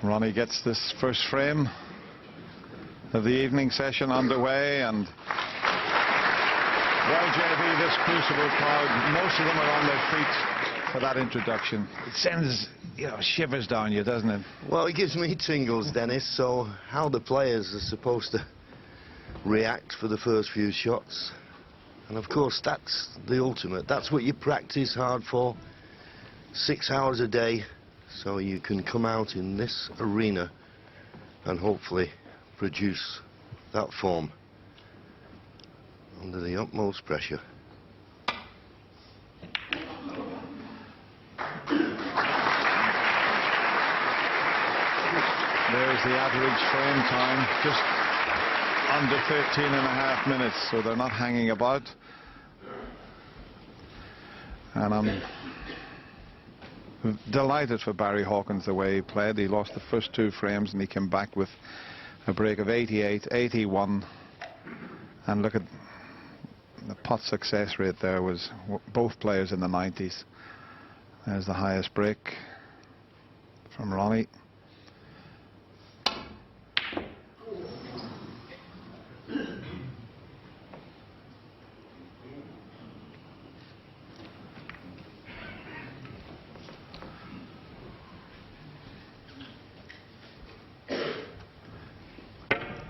Ronnie gets this first frame of the evening session underway, and well, JB, this crucible crowd, most of them are on their feet for that introduction. It sends, shivers down you, doesn't it? Well, it gives me tingles, Dennis. So how the players are supposed to react for the first few shots, and of course that's the ultimate. That's what you practice hard for, 6 hours a day, so you can come out in this arena and hopefully produce that form under the utmost pressure. There's the average frame time, just under 13.5 minutes, so they're not hanging about. And I'm delighted for Barry Hawkins the way he played. He lost the first 2 frames and he came back with a break of 88, 81, and look at the pot success rate there, was both players in the 90s. There's the highest break from Ronnie.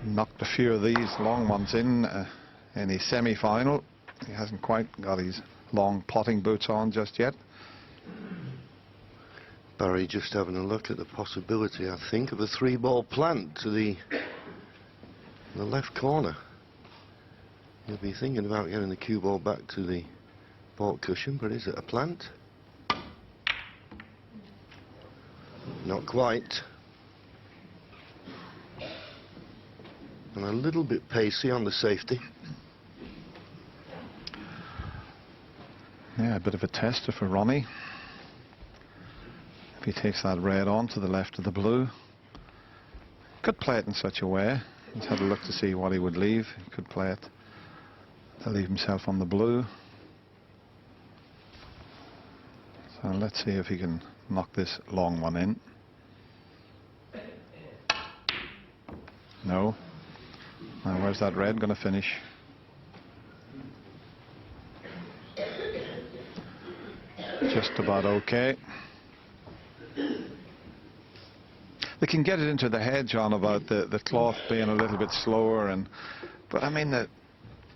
Knocked a few of these long ones in his semi-final. He hasn't quite got his long potting boots on just yet. Barry just having a look at the possibility, I think, of a 3-ball plant to the left corner. He'll be thinking about getting the cue ball back to the baulk cushion, but is it a plant? Not quite. And a little bit pacey on the safety. Yeah, a bit of a tester for Ronnie. If he takes that red on to the left of the blue. Could play it in such a way. He's had a look to see what he would leave. He could play it to leave himself on the blue. So let's see if he can knock this long one in. No. Now where's that red going to finish? Just about okay. They can get it into the head, John, about the cloth being a little bit slower, but I mean the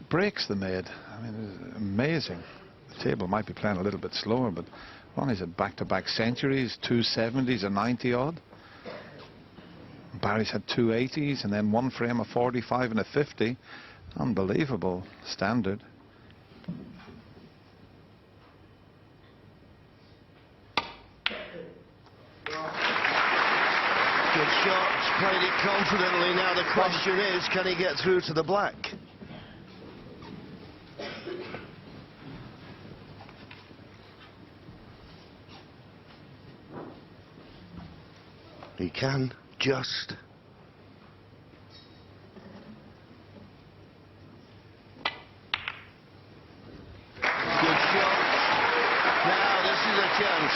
breaks they made, I mean, it's amazing. The table might be playing a little bit slower, but Ronnie's had back-to-back centuries, 270s, a 90-odd. Barry's had 280s and then 1 frame of 45 and a 50. Unbelievable standard. Good shot, played it confidently. Now the question is, can he get through to the black? He can, just. Good shot. Now this is a chance.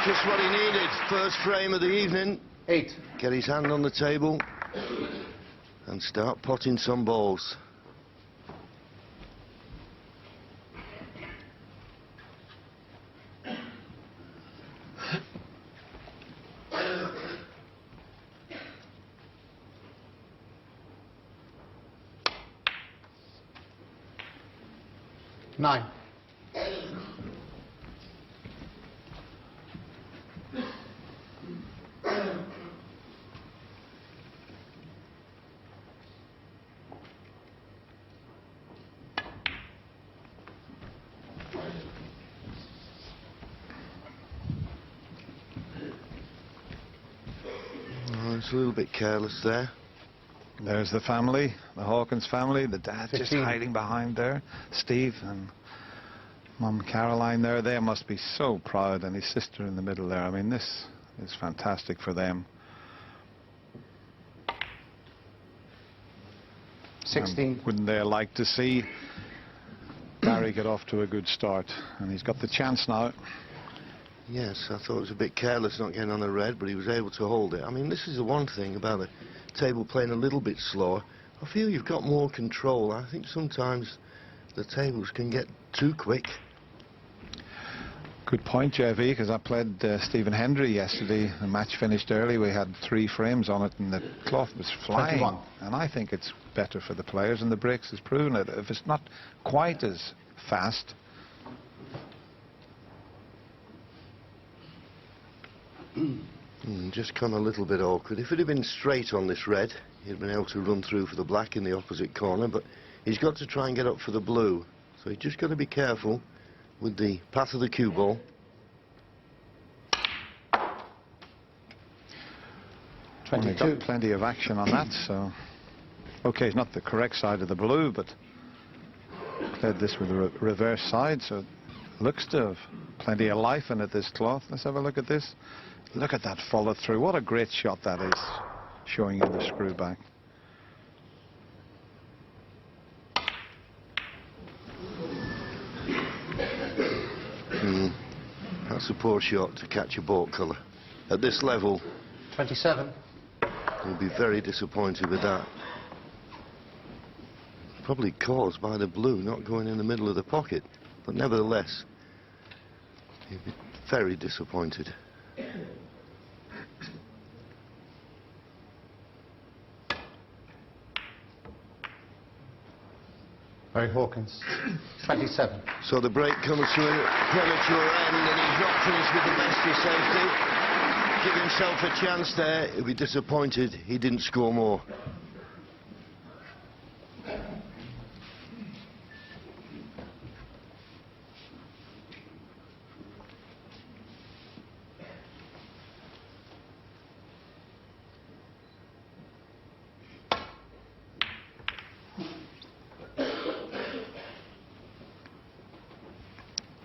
Just what he needed. First frame of the evening. 8. Get his hand on the table and start potting some balls. Nine. It's a little bit careless there. There's the family, the Hawkins family, the dad 15. just hiding behind there, Steve and Mum Caroline there. They must be so proud, and his sister in the middle there. I mean, this is fantastic for them. 16. Wouldn't they like to see Barry get off to a good start? And he's got the chance now Yes, I thought it was a bit careless not getting on the red, but he was able to hold it. I mean, this is the one thing about the table playing a little bit slower. I feel you've got more control. I think sometimes the tables can get too quick. Good point, JV, because I played Stephen Hendry yesterday. The match finished early. We had 3 frames on it, and the cloth was flying. 21. And I think it's better for the players, and the breaks has proven it. If it's not quite as fast, Just come a little bit awkward. If it had been straight on this red, he'd been able to run through for the black in the opposite corner, but he's got to try and get up for the blue. So he's just got to be careful with the path of the cue ball. only got plenty of action on that, so... OK, it's not the correct side of the blue, but played this with the reverse side, so it looks to have plenty of life in it, this cloth. Let's have a look at this. Look at that follow through. What a great shot that is, showing you the screw back. That's a poor shot to catch a baulk colour. At this level, 27. He'll be very disappointed with that. Probably caused by the blue not going in the middle of the pocket, but nevertheless, he'll be very disappointed. Barry Hawkins, 27. So the break comes to a premature end, and he's not finished with the best of safety. Give himself a chance there. He'll be disappointed he didn't score more.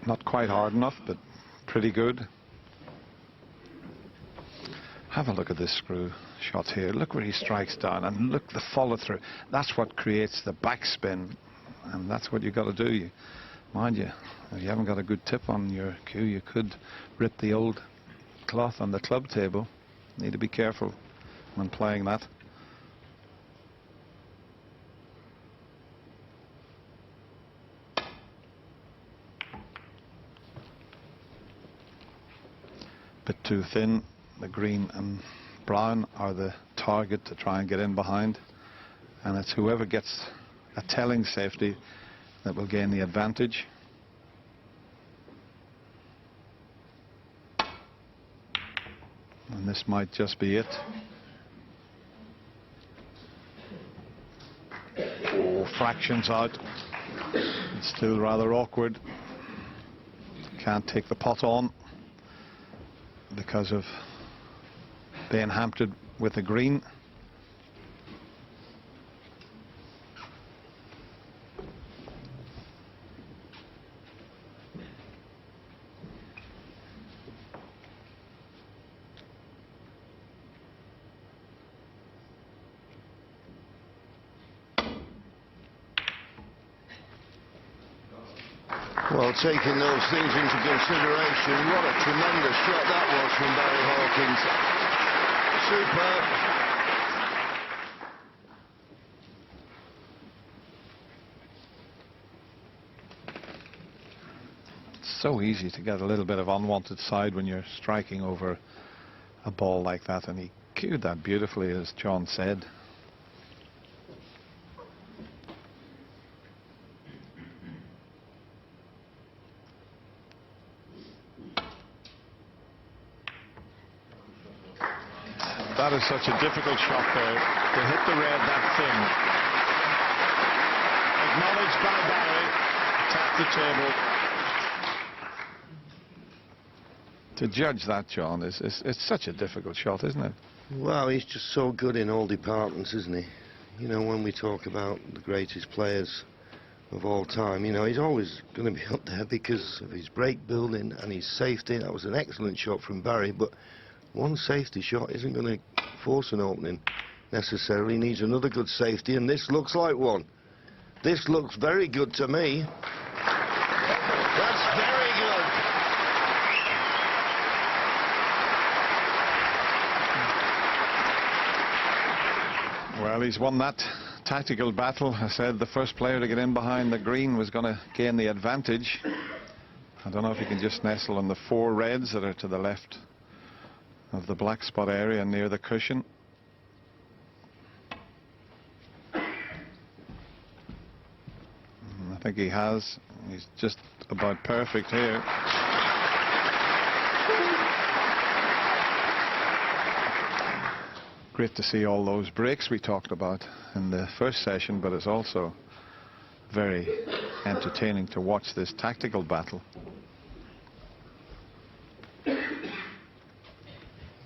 Not quite hard enough, but pretty good. Have a look at this screw shot here. Look where he strikes down, and look the follow through. That's what creates the backspin, and that's what you've got to do. Mind you, if you haven't got a good tip on your cue, you could rip the old cloth on the club table. Need to be careful when playing that. Bit too thin. The green and brown are the target to try and get in behind, and it's whoever gets a telling safety that will gain the advantage. And this might just be it. Oh, fractions out. It's still rather awkward. Can't take the pot on because of being hampered with the green. Well, taking those things into consideration, what a tremendous shot that was from Barry Hawkins. Superb. It's so easy to get a little bit of unwanted side when you're striking over a ball like that, and he cued that beautifully, as John said. That is such a difficult shot there, to hit the red that thin. Acknowledged by Barry, tapped the table. To judge that, John, it's such a difficult shot, isn't it? Well, he's just so good in all departments, isn't he? You know, when we talk about the greatest players of all time, you know, he's always going to be up there because of his break building and his safety. That was an excellent shot from Barry, but one safety shot isn't going to force an opening necessarily. He needs another good safety, and this looks like one. This looks very good to me. That's very good. Well, he's won that tactical battle. I said the first player to get in behind the green was going to gain the advantage. I don't know if he can just nestle on the 4 reds that are to the left of the black spot area near the cushion. I think he has. He's just about perfect here. Great to see all those breaks we talked about in the first session, but it's also very entertaining to watch this tactical battle.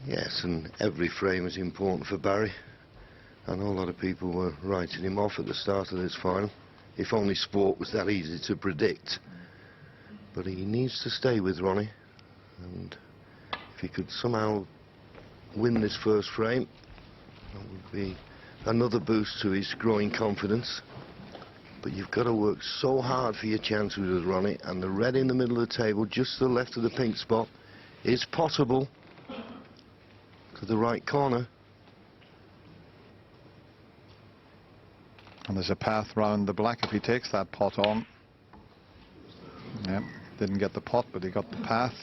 Yes, and every frame is important for Barry. I know a lot of people were writing him off at the start of this final. If only sport was that easy to predict. But he needs to stay with Ronnie, and if he could somehow win this first frame, that would be another boost to his growing confidence. But you've got to work so hard for your chances with Ronnie, and the red in the middle of the table, just to the left of the pink spot, is possible. To the right corner. And there's a path round the black if he takes that pot on. Yeah, didn't get the pot, but he got the path.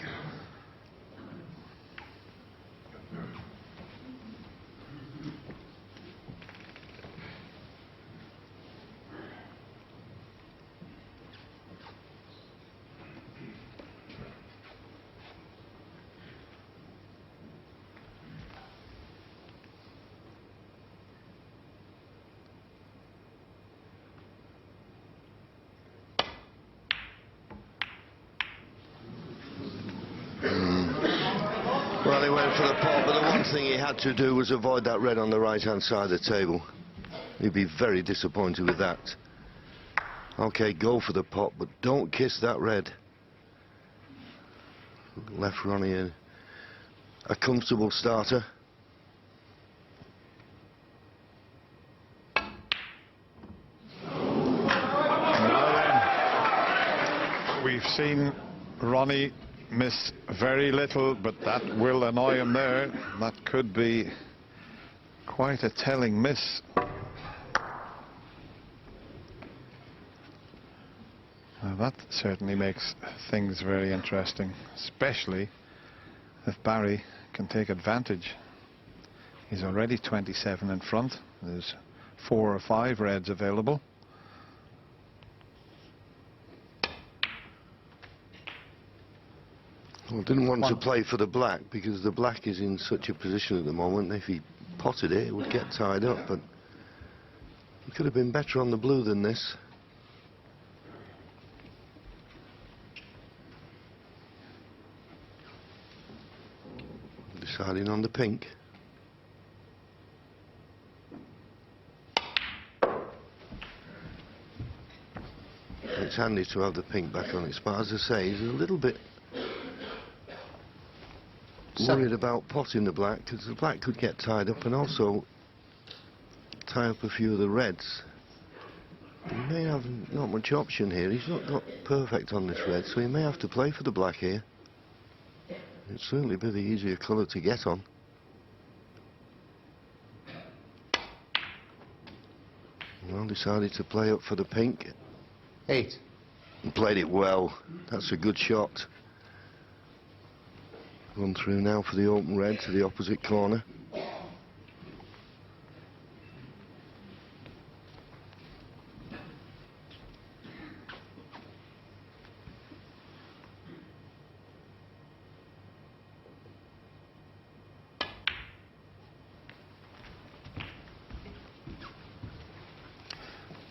Well, he went for the pot, but the one thing he had to do was avoid that red on the right-hand side of the table. He'd be very disappointed with that. Okay, go for the pot, but don't kiss that red. Left Ronnie a comfortable starter. Now then, we've seen Ronnie miss very little, but that will annoy him there. That could be quite a telling miss. Now that certainly makes things very interesting, especially if Barry can take advantage. He's already 27 in front. There's 4 or 5 reds available. Well, didn't want to play for the black because the black is in such a position at the moment. If he potted it, it would get tied up, but he could have been better on the blue than this. Deciding on the pink. It's handy to have the pink back on its spot. As I say, he's a little bit worried about potting the black because the black could get tied up and also tie up a few of the reds. He may have not much option here. He's not got perfect on this red, so he may have to play for the black here. It'd certainly be the easier colour to get on. Well, decided to play up for the pink. 8. And played it well. That's a good shot. Run through now for the open red to the opposite corner.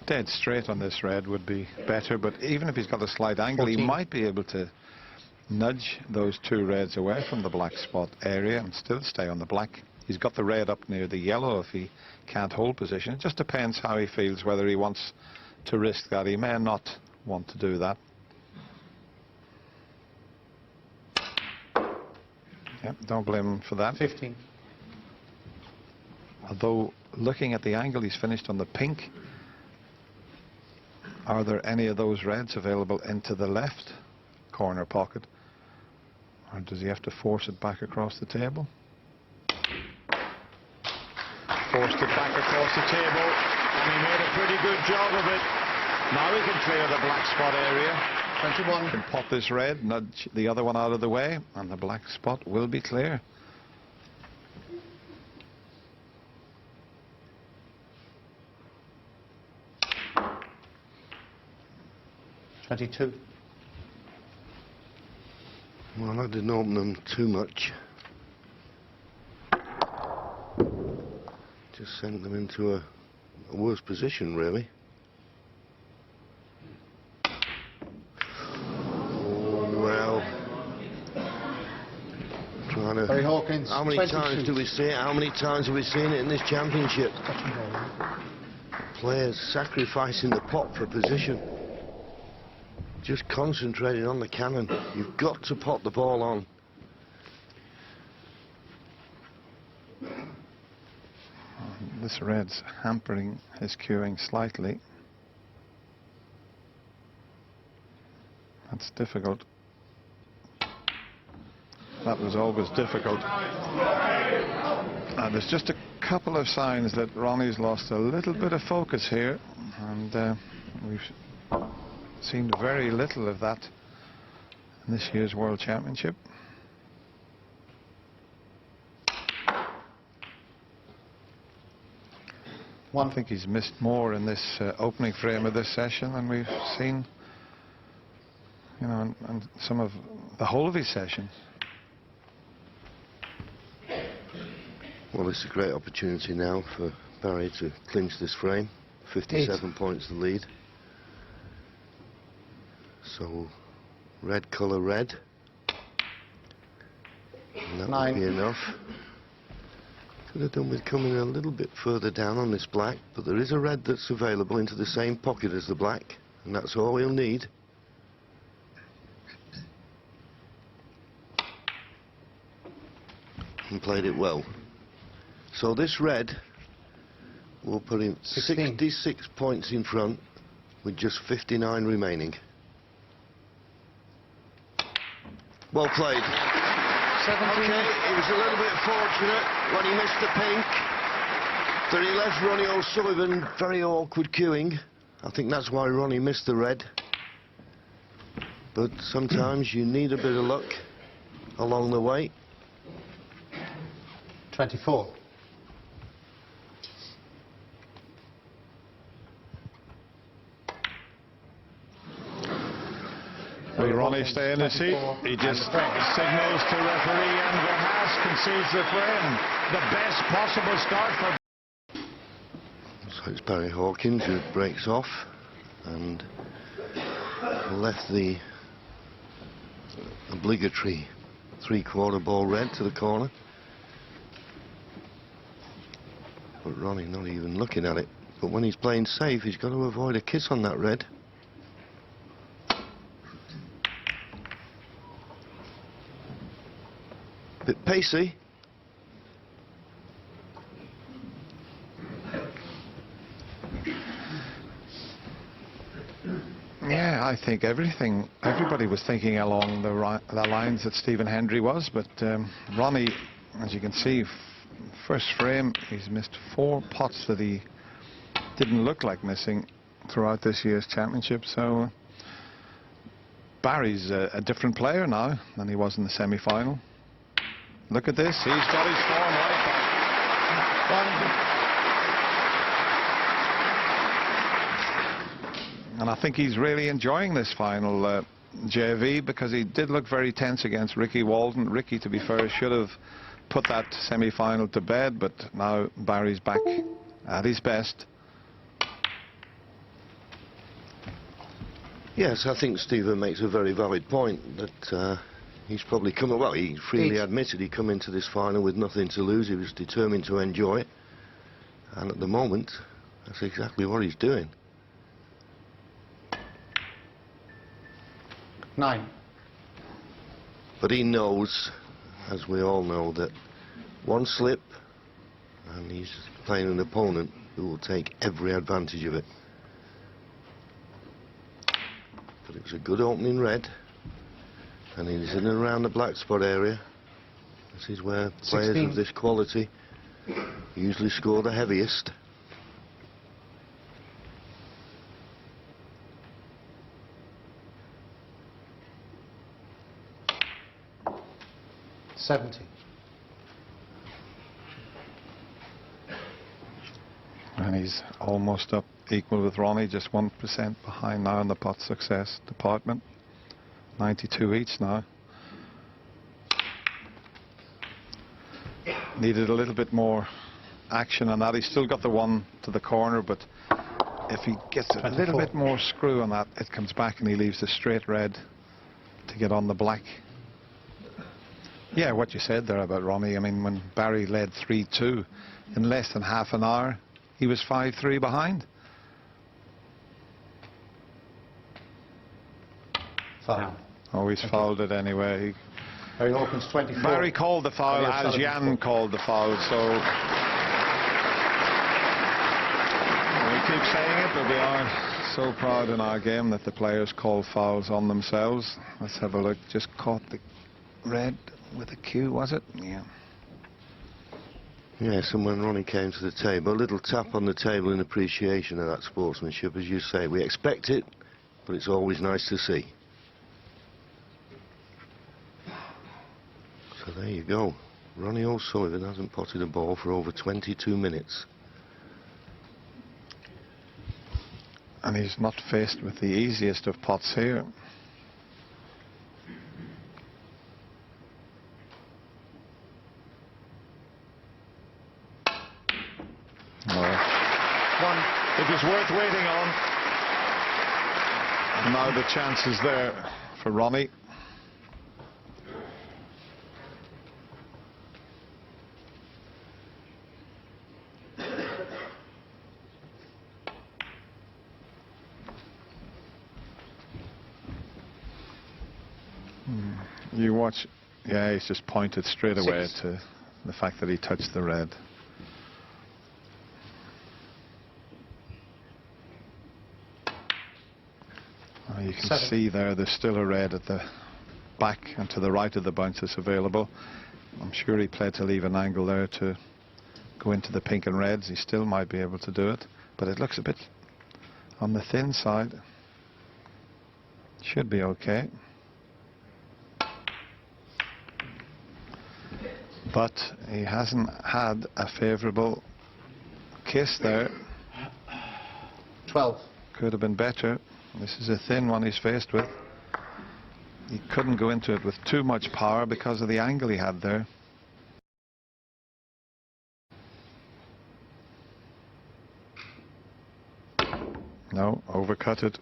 Dead straight on this red would be better, but even if he's got a slight angle, 14. he might be able to nudge those 2 reds away from the black spot area and still stay on the black. He's got the red up near the yellow if he can't hold position. It just depends how he feels, whether he wants to risk that. He may not want to do that. Yep, don't blame him for that. 15. Although, looking at the angle he's finished on the pink, are there any of those reds available into the left corner pocket? Or does he have to force it back across the table? forced it back across the table, and he made a pretty good job of it. Now he can clear the black spot area. 21. He can pot this red, nudge the other one out of the way, and the black spot will be clear. $22. Well, I didn't open them too much. Just sent them into a worse position, really. Oh, well. Trying to... Barry Hawkins. How many 22. times do we see it? How many times have we seen it in this championship? Touch and ball. Players sacrificing the pot for position. Just concentrating on the cannon. You've got to pot the ball on. This red's hampering his cueing slightly. That's difficult. That was always difficult. There's just a couple of signs that Ronnie's lost a little bit of focus here, and we've seen very little of that in this year's World Championship. I think he's missed more in this opening frame of this session than we've seen, you know, and some of the whole of his session. Well, it's a great opportunity now for Barry to clinch this frame. 57 points the lead. So, red colour red. And that 9. would be enough. Could have done with coming a little bit further down on this black, but there is a red that's available into the same pocket as the black, and that's all he'll need. And played it well. So this red will put him 16. 66 points in front with just 59 remaining. Well played. 17. Okay, he was a little bit fortunate when he missed the pink, that he left Ronnie O Sullivan very awkward queuing. I think that's why Ronnie missed the red. But sometimes you need a bit of luck along the way. 24. Will Ronnie stay in his seat? He just signals to referee, and Verhaas concedes the frame. The best possible start for... So it's Barry Hawkins who breaks off and left the obligatory three-quarter ball red to the corner. But Ronnie not even looking at it. But when he's playing safe, he's got to avoid a kiss on that red. Bit pacey. Yeah, I think everybody was thinking along the lines that Stephen Hendry was, but Ronnie, as you can see, first frame, he's missed 4 pots that he didn't look like missing throughout this year's championship. So Barry's a different player now than he was in the semi-final. Look at this, he's got his form right back. And I think he's really enjoying this final, JV, because he did look very tense against Ricky Walden. Ricky, to be fair, should have put that semi-final to bed, but now Barry's back at his best. Yes, I think Stephen makes a very valid point that he's probably come... Well, he freely admitted he'd come into this final with nothing to lose. He was determined to enjoy it. And at the moment, that's exactly what he's doing. 9. But he knows, as we all know, that one slip and he's playing an opponent who will take every advantage of it. But it was a good opening red, and he's in and around the black spot area. This is where players 16. of this quality usually score the heaviest. $70. And he's almost up equal with Ronnie, just 1% behind now in the pot success department. 92 each now. Needed a little bit more action on that. He's still got the one to the corner, but if he gets a little bit more screw on that, it comes back and he leaves the straight red to get on the black. Yeah, what you said there about Ronnie, I mean, when Barry led 3-2, in less than half an hour, he was 5-3 behind. Foul. Oh, he's fouled it anyway. Barry Hawkins, 24. Barry called the foul Ronnie O as Sullivan, Jan called the foul, so we keep saying it, but we are so proud in our game that the players call fouls on themselves. Let's have a look. Just caught the red with a Q, was it? Yeah. Yes, and when Ronnie came to the table, a little tap on the table in appreciation of that sportsmanship, as you say. We expect it, but it's always nice to see. So there you go. Ronnie O Sullivan hasn't potted a ball for over 22 minutes. And he's not faced with the easiest of pots here. It was worth waiting on. Now the chance is there for Ronnie. You watch, yeah, he's just pointed straight away to the fact that he touched the red. You can see there's still a red at the back and to the right of the bounce that's available. I'm sure he played to leave an angle there to go into the pink and reds. He still might be able to do it, but it looks a bit on the thin side. Should be okay. But he hasn't had a favourable kiss there. 12. Could have been better. This is a thin one he's faced with. He couldn't go into it with too much power because of the angle he had there. No, overcut it.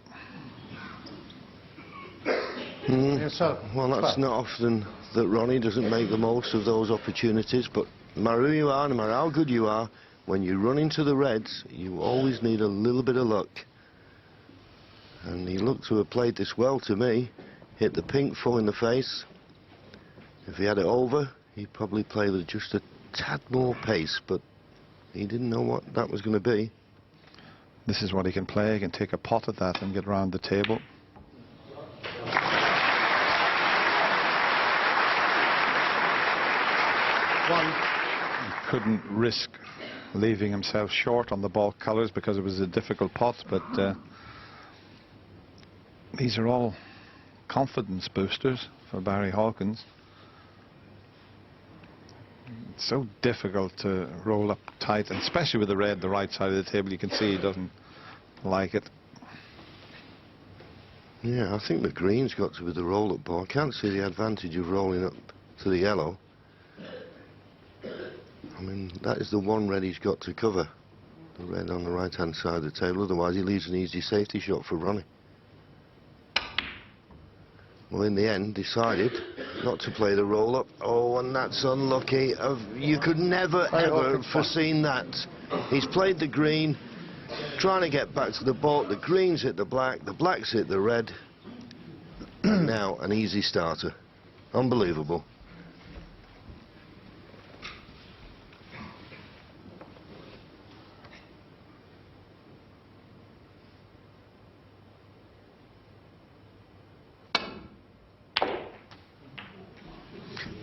Yes, sir. Well, that's not often that Ronnie doesn't make the most of those opportunities, but no matter who you are, no matter how good you are, when you run into the reds, you always need a little bit of luck. And he looked to have played this well to me. Hit the pink full in the face. If he had it over, he'd probably play with just a tad more pace, but he didn't know what that was going to be. This is what he can play. He can take a pot at that and get round the table. He couldn't risk leaving himself short on the ball colours because it was a difficult pot, but these are all confidence boosters for Barry Hawkins. It's so difficult to roll up tight, and especially with the red the right side of the table. You can see he doesn't like it. Yeah, I think the green's got to be the roll-up ball. I can't see the advantage of rolling up to the yellow. I mean, that is the one red he's got to cover. The red on the right-hand side of the table. Otherwise, he leaves an easy safety shot for Ronnie. Well, in the end, decided not to play the roll-up. Oh, and that's unlucky. You could never, ever have foreseen that. He's played the green, trying to get back to the ball. The green's hit the black's hit the red. Now, an easy starter. Unbelievable.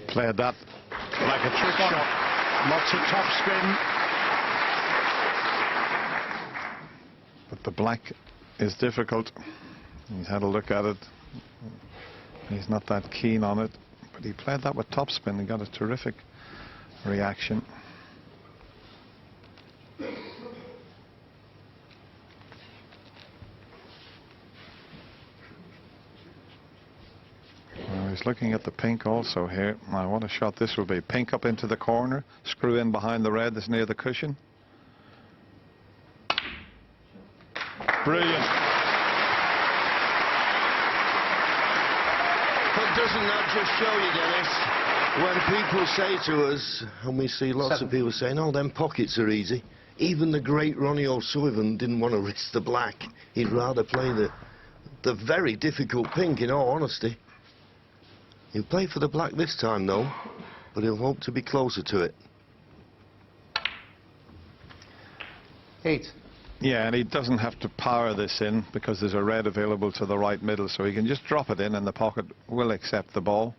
Played that like a trick shot. Lots of topspin. But the black is difficult. He's had a look at it. He's not that keen on it. But he played that with topspin and got a terrific reaction. He's looking at the pink also here. Now, what a shot this will be. Pink up into the corner, screw in behind the red that's near the cushion. Brilliant. But doesn't that just show you, Dennis, when people say to us, and we see lots of people saying, oh, them pockets are easy. Even the great Ronnie O Sullivan didn't want to risk the black. He'd rather play the very difficult pink, in all honesty. He'll play for the black this time, though, but he'll hope to be closer to it. 8. Yeah, and he doesn't have to power this in because there's a red available to the right middle, so he can just drop it in and the pocket will accept the ball.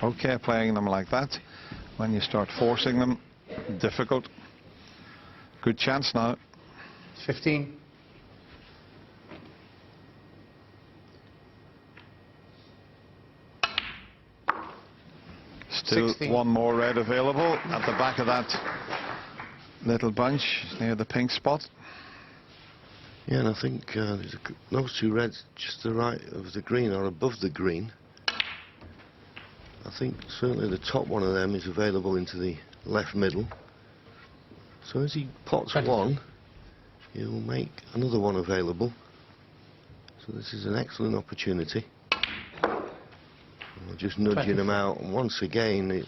Okay, playing them like that. When you start forcing them, difficult. Good chance now. 15. Still 16. One more red available at the back of that little bunch near the pink spot. Yeah, and I think those two reds just to the right of the green or above the green. I think certainly the top one of them is available into the left middle. So as he pots one, he'll make another one available. So this is an excellent opportunity. We're just nudging him out, and once again,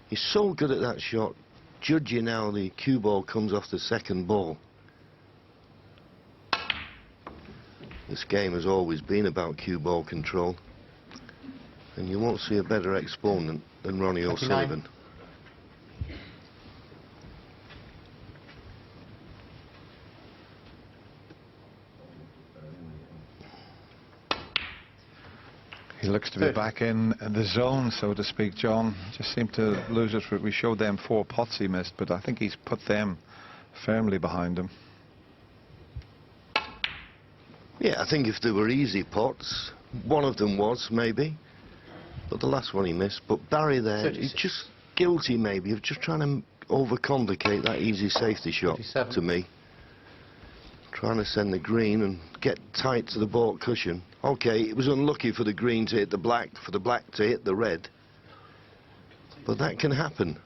he's so good at that shot, judging how the cue ball comes off the second ball. This game has always been about cue ball control, and you won't see a better exponent than Ronnie O Sullivan. He looks to be back in the zone, so to speak, John. Just seemed to lose it. We showed them 4 pots he missed, but I think he's put them firmly behind him. Yeah, I think if they were easy pots, one of them was, maybe. But the last one he missed. But Barry there, 36. he's just guilty, maybe, of just trying to overcomplicate that easy safety shot 37. to me. Trying to send the green and get tight to the baulk cushion. Okay, it was unlucky for the green to hit the black, for the black to hit the red. But that can happen.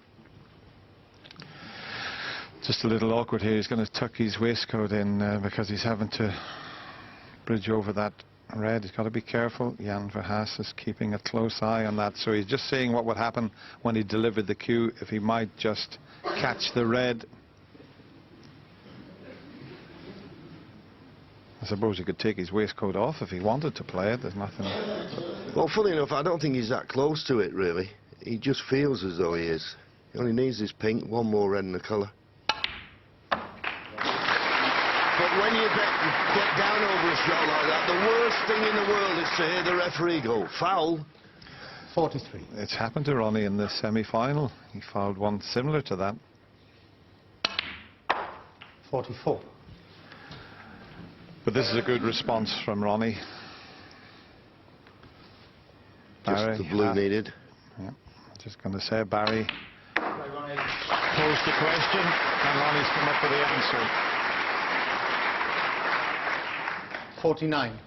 Just a little awkward here. He's going to tuck his waistcoat in because he's having to bridge over that red. He's got to be careful. Jan Verhaas is keeping a close eye on that. So he's just seeing what would happen when he delivered the cue, if he might just catch the red. I suppose he could take his waistcoat off if he wanted to play it. There's nothing. Well, funny enough, I don't think he's that close to it, really. He just feels as though he is. He only needs this pink, one more red in the colour. But when you get down over a shot like that, the worst thing in the world is to hear the referee go, foul. 43. It's happened to Ronnie in the semi-final. He fouled one similar to that. 44. But this is a good response from Ronnie. Just the blue needed. Yeah, just going to say Barry posed the question and Ronnie's come up with the answer. 49.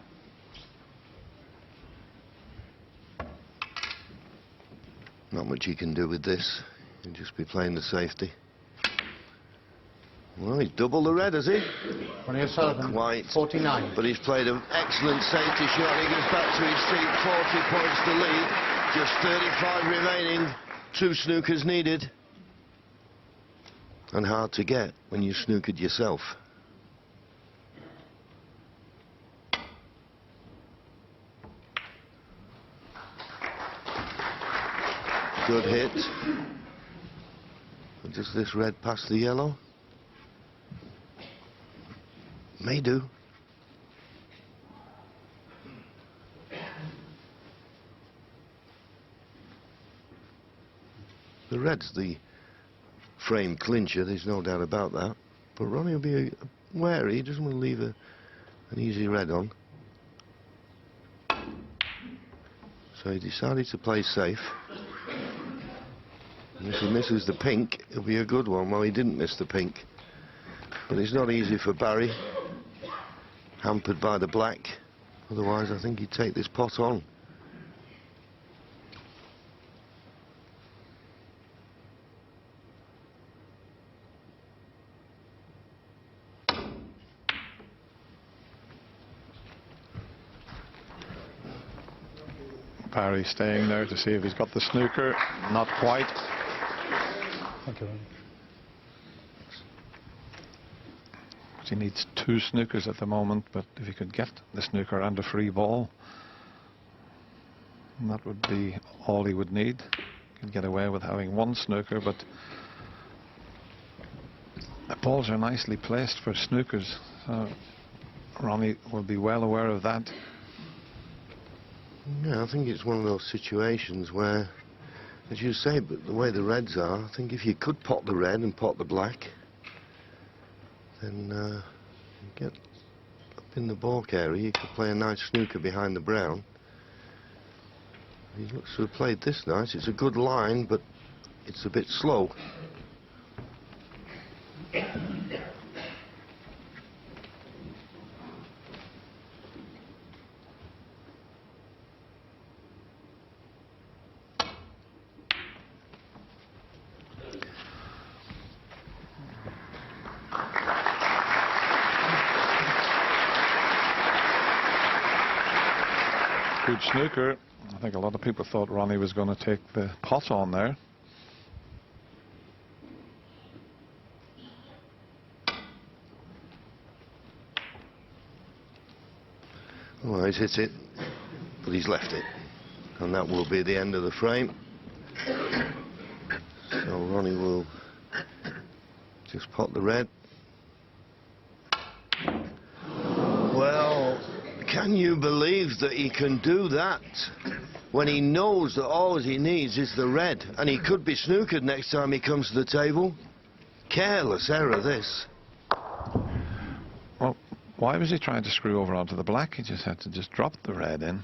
Not much he can do with this. He'll just be playing the safety. Well, he's doubled the red, has he? Ronnie O Sullivan. Quite. 49. But he's played an excellent safety shot. He gets back to his seat, 40 points to lead. Just 35 remaining. 2 snookers needed. And hard to get when you snookered yourself. Good hit. And does this red pass the yellow? May do. The red's the frame clincher, there's no doubt about that. But Ronnie will be wary, he doesn't want to leave an easy red on. So he decided to play safe. And if he misses the pink, it'll be a good one. Well, he didn't miss the pink. But it's not easy for Barry, hampered by the black. Otherwise, I think he'd take this pot on. Barry staying there to see if he's got the snooker. Not quite. Thank you, Ronnie. He needs 2 snookers at the moment, but if he could get the snooker and a free ball, that would be all he would need. He could get away with having 1 snooker, but the balls are nicely placed for snookers, so Ronnie will be well aware of that. Yeah, I think it's one of those situations where, as you say, but the way the reds are, I think if you could pot the red and pot the black, then you get up in the balk area, you could play a nice snooker behind the brown. He looks to have played this nice. It's a good line, but it's a bit slow. Good snooker. I think a lot of people thought Ronnie was going to take the pot on there. Well, he's hit it, but he's left it. And that will be the end of the frame. So Ronnie will just pot the red. Well, can you believe that he can do that when he knows that all he needs is the red, and he could be snookered next time he comes to the table? Careless error, this. Well, why was he trying to screw over onto the black? He just had to just drop the red in.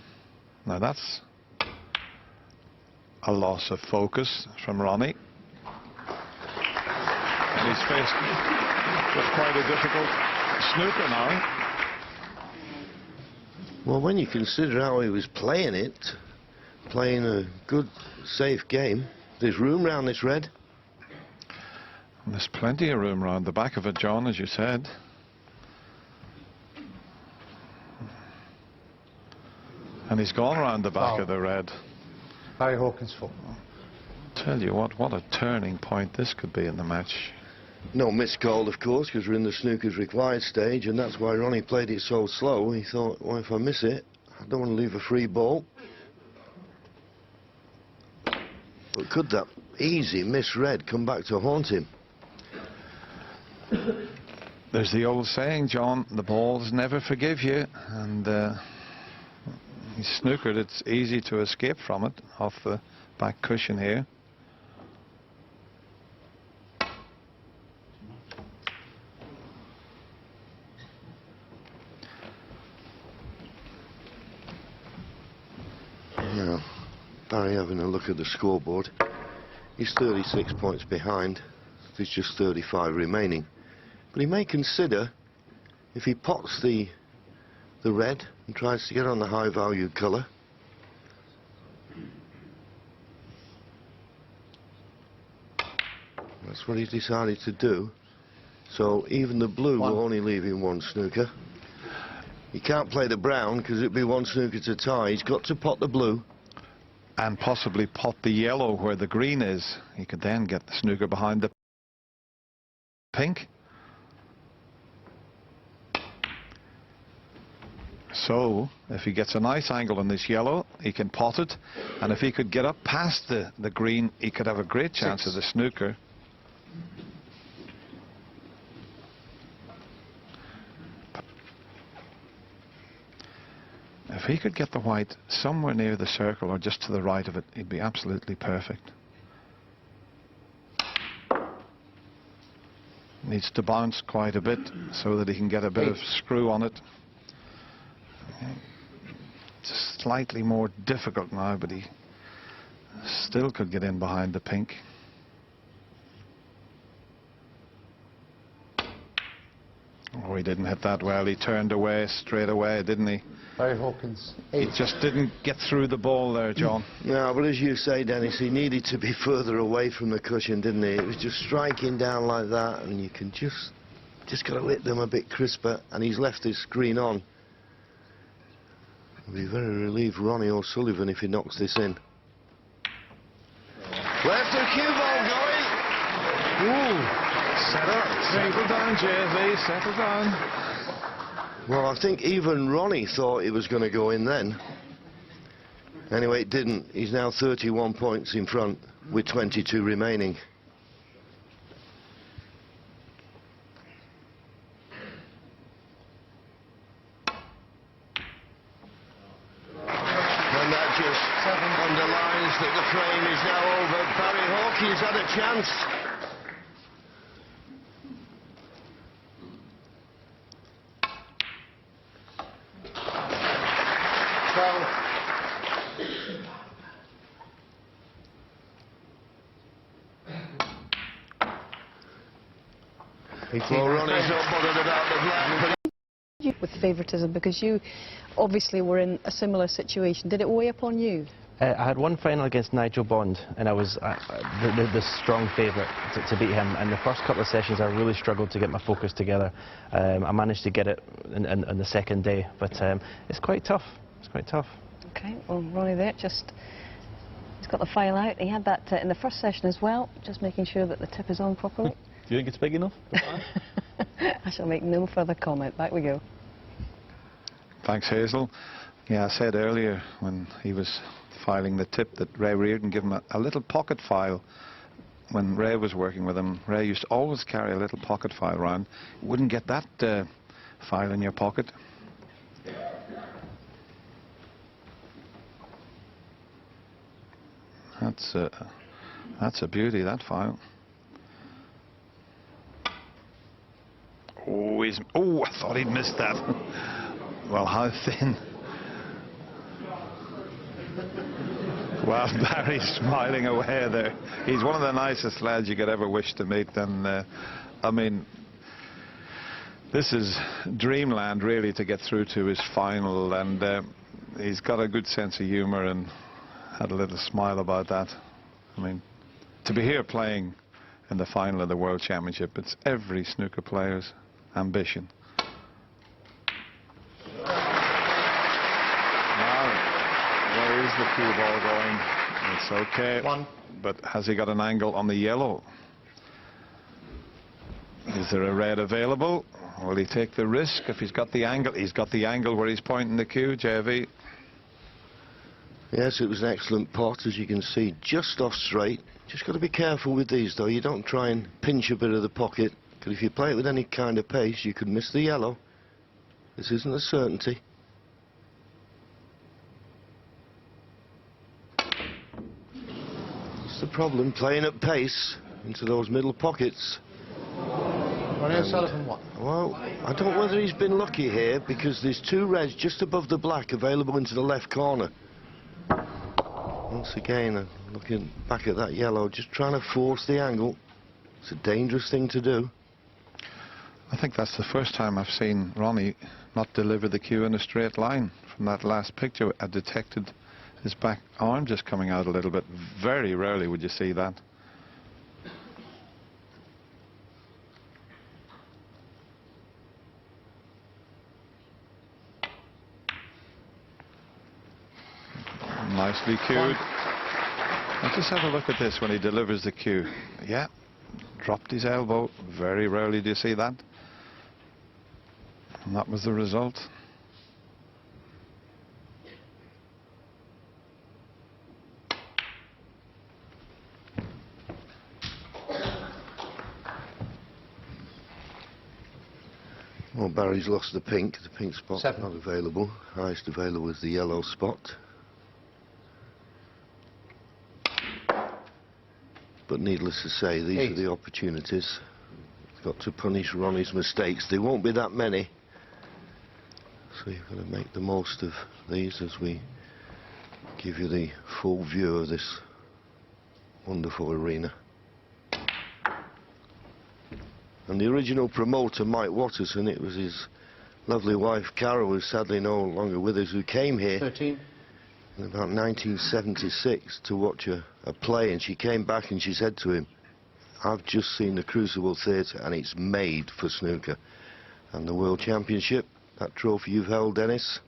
Now that's a loss of focus from Ronnie. And he's faced with quite a difficult snooker now. Well, when you consider how he was playing it, playing a good, safe game, there's room round this red. And there's plenty of room round the back of it, John, as you said. And he's gone round the back of the red. Barry Hawkins 4. Tell you what a turning point this could be in the match. No miscall, of course, because we're in the snooker's required stage, and that's why Ronnie played it so slow. He thought, well, if I miss it, I don't want to leave a free ball. But could that easy misread come back to haunt him? There's the old saying, John, the balls never forgive you, and he's snookered. It's easy to escape from it off the back cushion here. Now, Barry having a look at the scoreboard. He's 36 points behind. There's just 35 remaining. But he may consider, if he pots the red and tries to get on the high value colour, that's what he's decided to do. So even the blue will only leave him 1 snooker. He can't play the brown because it'd be 1 snooker to tie. He's got to pot the blue. And possibly pot the yellow where the green is. He could then get the snooker behind the pink. So, if he gets a nice angle on this yellow, he can pot it. And if he could get up past the green, he could have a great chance of the snooker. If he could get the white somewhere near the circle or just to the right of it, he'd be absolutely perfect. needs to bounce quite a bit so that he can get a bit of screw on it. It's slightly more difficult now, but he still could get in behind the pink. Oh, he didn't hit that well. He turned away straight away, didn't he? Barry Hawkins, He just didn't get through the ball there, John. No, but as you say, Dennis, he needed to be further away from the cushion, didn't he? It was just striking down like that, and you can just got to hit them a bit crisper, and he's left his screen on. I'll be very relieved Ronnie O Sullivan if he knocks this in. Left the cue ball going. Ooh. Settle down, JV, settle down. Well, I think even Ronnie thought it was going to go in then. Anyway, it didn't. He's now 31 points in front with 22 remaining. And that just underlines that the frame is now over. Barry Hawkins had a chance. Well, Ronnie's not bothered about the black, but with favouritism, because you obviously were in a similar situation. Did it weigh upon you? I had one final against Nigel Bond, and I was the strong favourite to beat him. And the first couple of sessions, I really struggled to get my focus together. I managed to get it in the second day, but it's quite tough. It's quite tough. Okay, well, Ronnie there, he's got the file out. He had that in the first session as well, just making sure that the tip is on properly. Do you think it's big enough? I shall make no further comment. Back we go. Thanks, Hazel. Yeah, I said earlier when he was filing the tip that Ray Reardon gave him a little pocket file. When Ray was working with him, Ray used to always carry a little pocket file around. You wouldn't get that file in your pocket. That's a beauty, that file. Oh, I thought he'd missed that. Well, how thin. Well, Barry's smiling away there. He's one of the nicest lads you could ever wish to meet. And, I mean, this is dreamland, really, to get through to his final. And he's got a good sense of humour and had a little smile about that. I mean, to be here playing in the final of the World Championship, it's every snooker player's ambition. Now, where is the cue ball going? It's okay. One. But has he got an angle on the yellow? Is there a red available? Will he take the risk if he's got the angle? He's got the angle where he's pointing the cue, JV. yes, it was an excellent pot, as you can see, just off straight. Just got to be careful with these, though. You don't try and pinch a bit of the pocket, because if you play it with any kind of pace, you could miss the yellow. This isn't a certainty. That's the problem, playing at pace into those middle pockets. Ronnie O Sullivan, what? Well, I don't know whether he's been lucky here, because there's two reds just above the black available into the left corner. Once again, looking back at that yellow, just trying to force the angle. It's a dangerous thing to do. I think that's the first time I've seen Ronnie not deliver the cue in a straight line. From that last picture, I detected his back arm just coming out a little bit. Very rarely would you see that. Nicely cued. Let's just have a look at this when he delivers the cue. Yeah, dropped his elbow. Very rarely do you see that. And that was the result. Well, Barry's lost the pink. The pink spot 7. not available. Highest available is the yellow spot. But needless to say, these 8. are the opportunities. got to punish Ronnie's mistakes. There won't be that many. So you've got to make the most of these as we give you the full view of this wonderful arena. And the original promoter, Mike Watterson, it was his lovely wife, Carol, who's sadly no longer with us, who came here 13. in about 1976 to watch a play, and she came back and she said to him, "I've just seen the Crucible Theatre and it's made for snooker." And the World Championship, that trophy you've held, Dennis,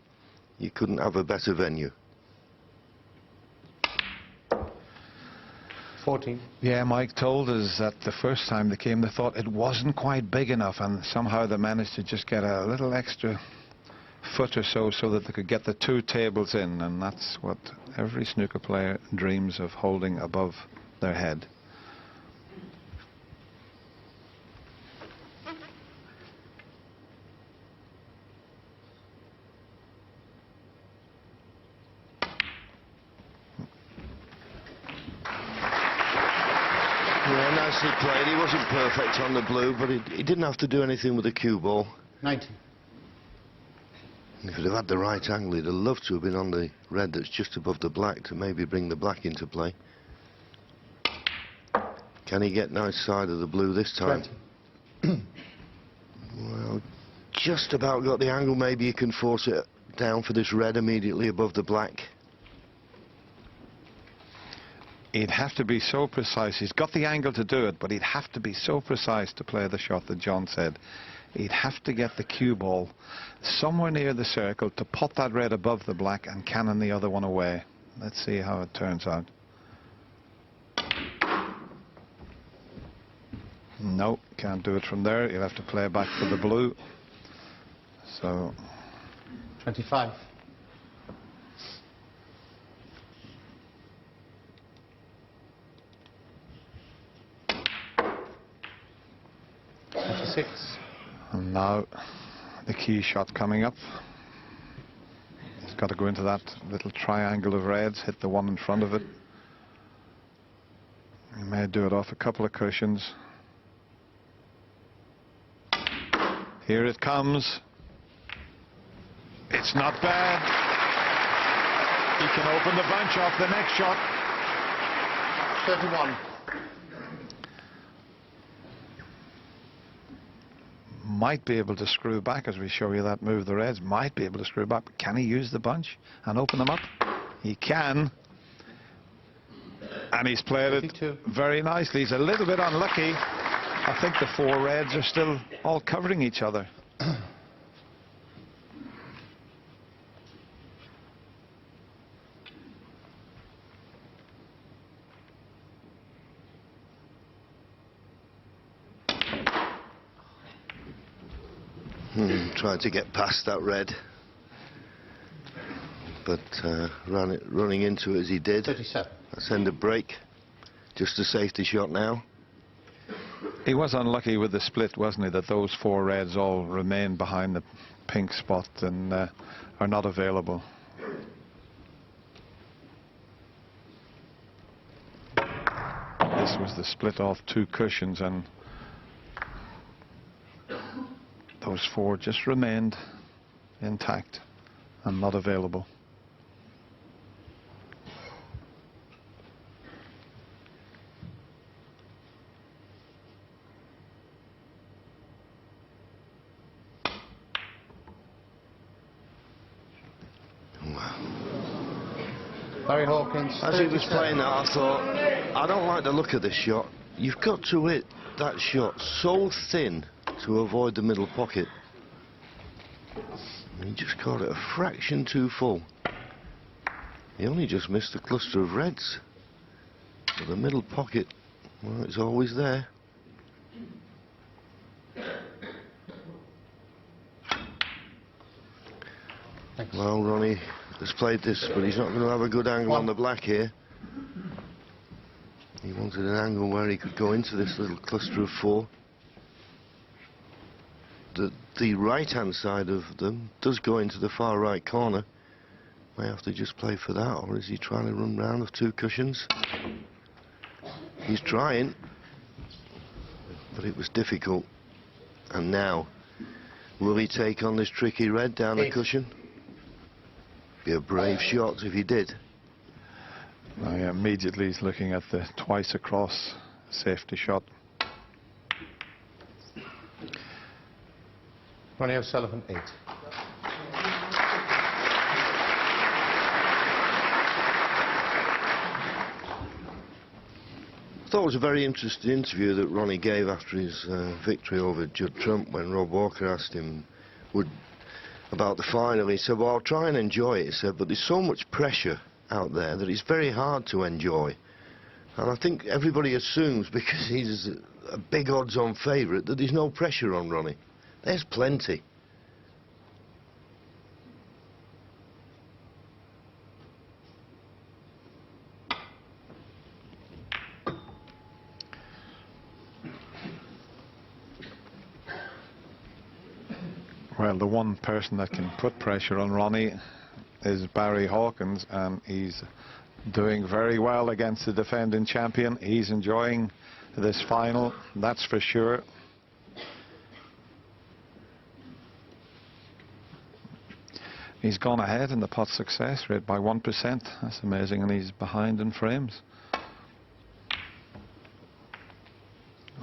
you couldn't have a better venue. 14. Yeah, Mike told us that the first time they came, they thought it wasn't quite big enough, and somehow they managed to just get a little extra foot or so that they could get the 2 tables in, and that's what every snooker player dreams of, holding above their head. Yeah, nicely played. He wasn't perfect on the blue, but he didn't have to do anything with the cue ball. 19. If he'd have had the right angle, he'd have loved to have been on the red that's just above the black to maybe bring the black into play. Can he get nice side of the blue this time? 20. Well, just about got the angle. Maybe you can force it down for this red immediately above the black. He'd have to be so precise. He's got the angle to do it, but he'd have to be so precise to play the shot that John said. He'd have to get the cue ball somewhere near the circle to pot that red above the black and cannon the other one away. Let's see how it turns out. No, can't do it from there. You'll have to play back for the blue. So 25. 26. and now the key shot coming up. He's got to go into that little triangle of reds, hit the one in front of it. He may do it off a couple of cushions. Here it comes. It's not bad. He can open the bunch off the next shot. 31. Might be able to screw back as we show you that move. The reds might be able to screw back. But can he use the bunch and open them up? He can. And he's played 52. it very nicely. He's a little bit unlucky. I think the four reds are still all covering each other. Tried to get past that red, but running into it as he did. 37. Let's end a break. Just a safety shot now. He was unlucky with the split, wasn't he, that those four reds all remain behind the pink spot and are not available. This was the split off two cushions, and those four just remained intact and not available. Barry Hawkins. As he was 37. playing that, I thought, I don't like the look of this shot. You've got to hit that shot so thin to avoid the middle pocket. He just caught it a fraction too full. He only just missed the cluster of reds. But the middle pocket, well, it's always there. Thanks. Well, Ronnie has played this, but he's not going to have a good angle on the black here. He wanted an angle where he could go into this little cluster of four. The right-hand side of them does go into the far right corner. May have to just play for that, or is he trying to run round with two cushions? He's trying, but it was difficult. And now, will he take on this tricky red down the 8. cushion? Be a brave shot if he did. Now, immediately he's looking at the twice across safety shot. Ronnie O Sullivan, 8. I thought it was a very interesting interview that Ronnie gave after his victory over Judd Trump when Rob Walker asked him about the final. He said, well, I'll try and enjoy it, he said, but there's so much pressure out there that it's very hard to enjoy. And I think everybody assumes, because he's a big odds-on favourite, that there's no pressure on Ronnie. There's plenty. Well, the one person that can put pressure on Ronnie is Barry Hawkins, and he's doing very well against the defending champion. He's enjoying this final, that's for sure. He's gone ahead in the pot success rate by 1%. That's amazing, and he's behind in frames.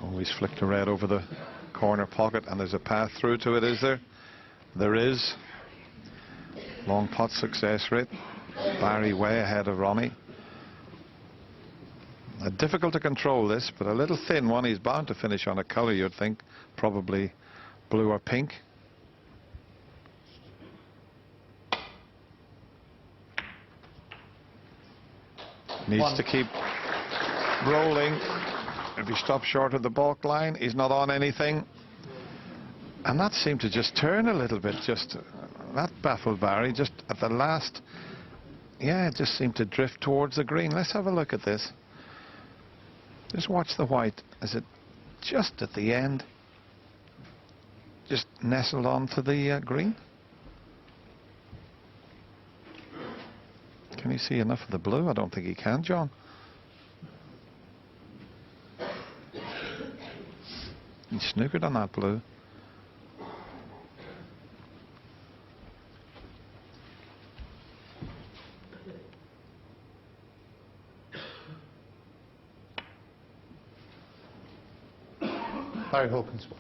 Oh, he's flicked a red over the corner pocket, and there's a path through to it, is there? There is. Long pot success rate. Barry way ahead of Ronnie. Difficult to control this, but a little thin one. He's bound to finish on a colour, you'd think. Probably blue or pink. Needs to keep rolling. If he stops short of the balk line, he's not on anything. And that seemed to just turn a little bit. That baffled Barry. Just at the last, yeah, it just seemed to drift towards the green. Let's have a look at this. Just watch the white. Is it just at the end? Just nestled onto the green? Can you see enough of the blue? I don't think he can, John. He snookered on that blue. Barry Hawkins, 1.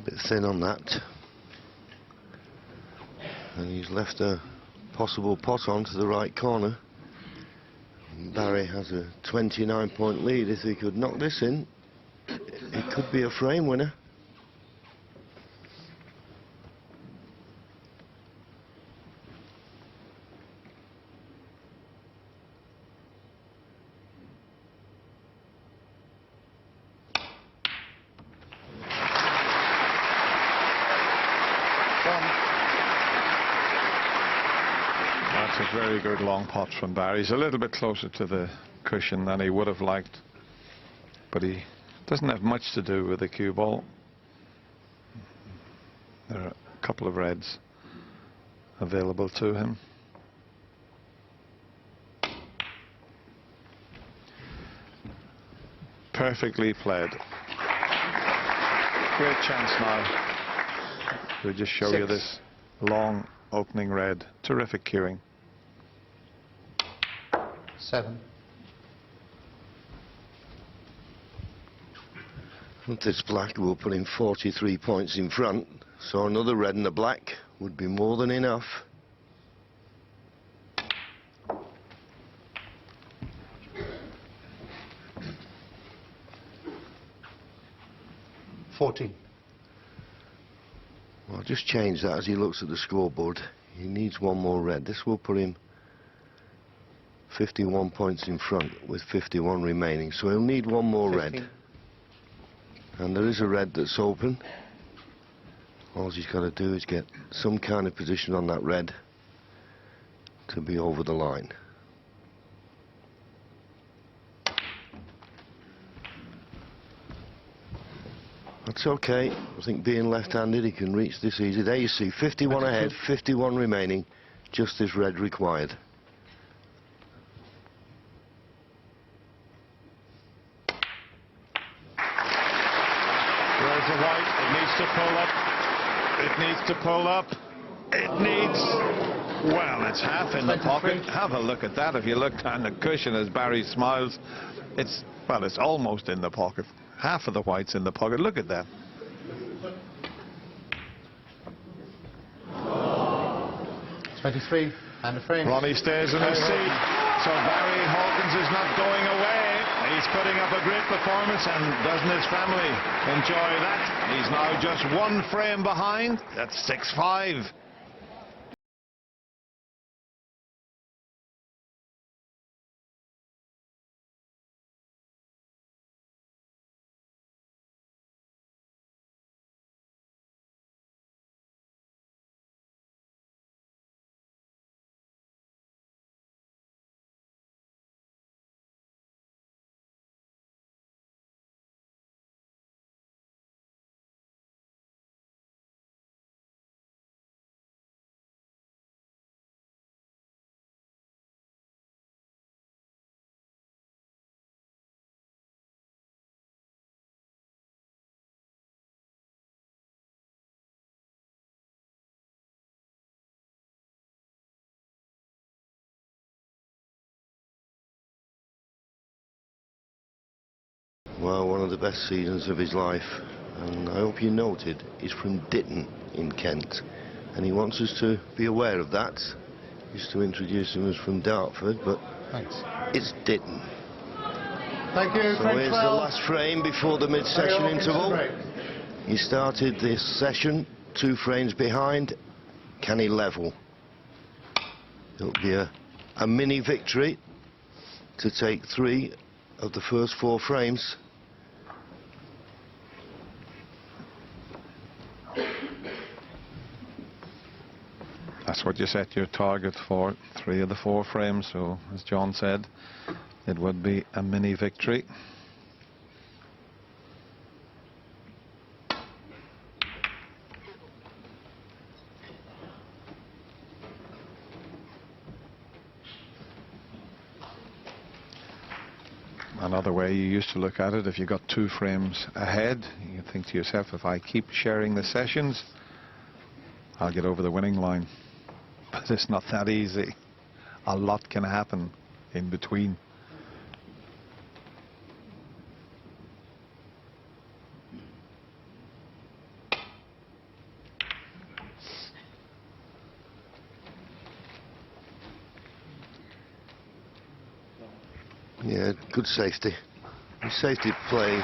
Bit thin on that. And he's left a possible pot on to the right corner. Barry has a 29-point lead. If he could knock this in, it could be a frame winner. That's a very good long pot from Barry. He's a little bit closer to the cushion than he would have liked, but he doesn't have much to do with the cue ball. There are a couple of reds available to him. Perfectly played. Great chance now. We'll just show you this long opening red. Terrific cueing. 7. With this black will put him 43 points in front, so another red and a black would be more than enough. Well, I'll just change that as he looks at the scoreboard. He needs one more red. This will put him 51 points in front with 51 remaining, so he'll need one more 15. red. And there is a red that's open. All he's got to do is get some kind of position on that red. to be over the line. That's okay. I think being left-handed, he can reach this easy. There you see, 51 ahead, 51 remaining, just as red required. There's the white. It needs to pull up. It needs to pull up. It needs... Well, it's half in the pocket. Have a look at that. If you look down the cushion as Barry smiles, it's almost in the pocket. Half of the white's in the pocket. Look at that. .23 and a frame. Ronnie stays in his seat. So Barry Hawkins is not going away. He's putting up a great performance, and doesn't his family enjoy that? He's now just one frame behind. That's 6-5. Well, one of the best seasons of his life, and I hope you noted, he's from Ditton in Kent, and he wants us to be aware of that. He used to introduce him as from Dartford, but Thanks. it's Ditton. Thank you. So Frame here's the 12. last frame before the mid-session Barry Hawkins interval. to break. He started this session 2 frames behind. Can he level? It'll be a mini victory to take 3 of the first 4 frames. That's what you set your target for, 3 of the 4 frames. So, as John said, it would be a mini victory. Another way you used to look at it, if you got 2 frames ahead, you think to yourself, if I keep sharing the sessions, I'll get over the winning line. But it's not that easy. A lot can happen in between. Yeah, good safety. The safety play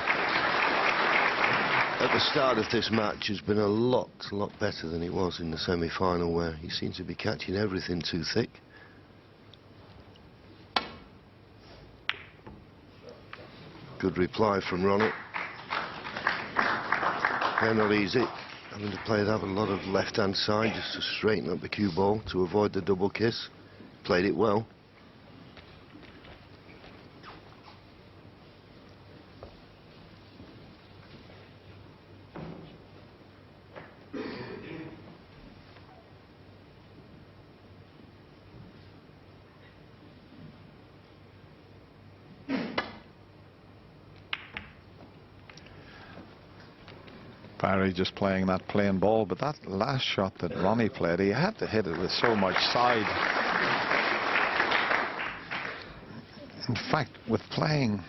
at the start of this match has been a lot better than it was in the semi-final, where he seemed to be catching everything too thick. Good reply from Ronnie. They're not easy, having to play that with a lot of left-hand side just to straighten up the cue ball to avoid the double kiss. Played it well. Barry just playing that plain ball, but that last shot that Ronnie played, he had to hit it with so much side. In fact, with playing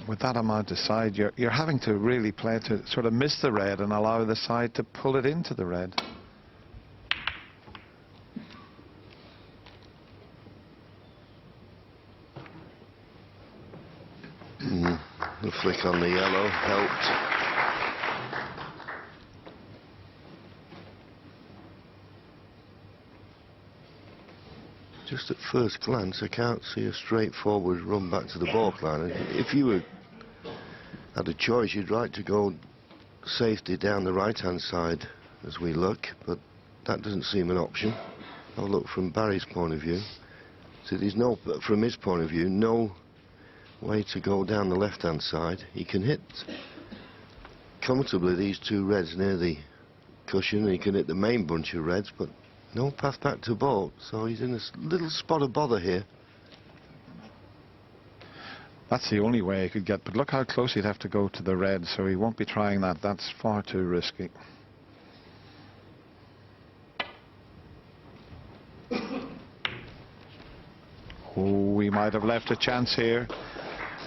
with that amount of side, you're having to really play to sort of miss the red and allow the side to pull it into the red. The flick on the yellow helped. Just at first glance, I can't see a straightforward run back to the baulk line. If you had a choice, you'd like to go safety down the right-hand side as we look, but that doesn't seem an option. I'll look from Barry's point of view. So there's no, from his point of view, no way to go down the left-hand side. He can hit comfortably these two reds near the cushion, and he can hit the main bunch of reds, but no path back to baulk, so he's in a little spot of bother here. That's the only way he could get, but look how close he'd have to go to the red, so he won't be trying that. That's far too risky. Oh, we might have left a chance here.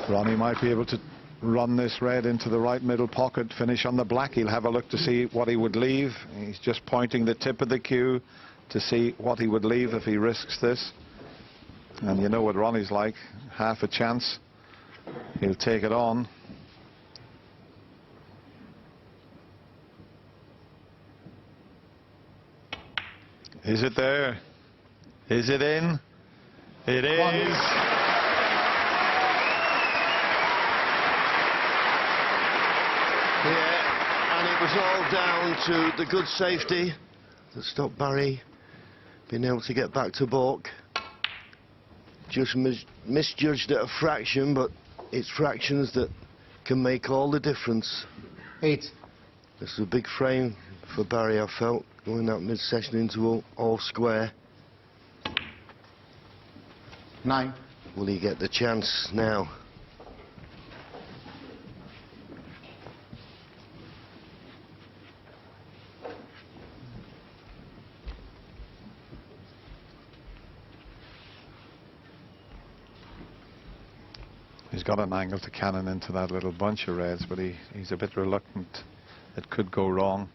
Ronnie might be able to run this red into the right middle pocket, finish on the black. He'll have a look to see what he would leave. He's just pointing the tip of the cue to see what he would leave if he risks this. And you know what Ronnie's like, half a chance. He'll take it on. Is it there? Is it in? It is. Yeah, and it was all down to the good safety that stopped Barry being able to get back to baulk. Just misjudged at a fraction, but it's fractions that can make all the difference. 8. This is a big frame for Barry, I felt, going that mid-session into all square. 9. Will he get the chance now? He's got an angle to cannon into that little bunch of reds, but he's a bit reluctant. It could go wrong.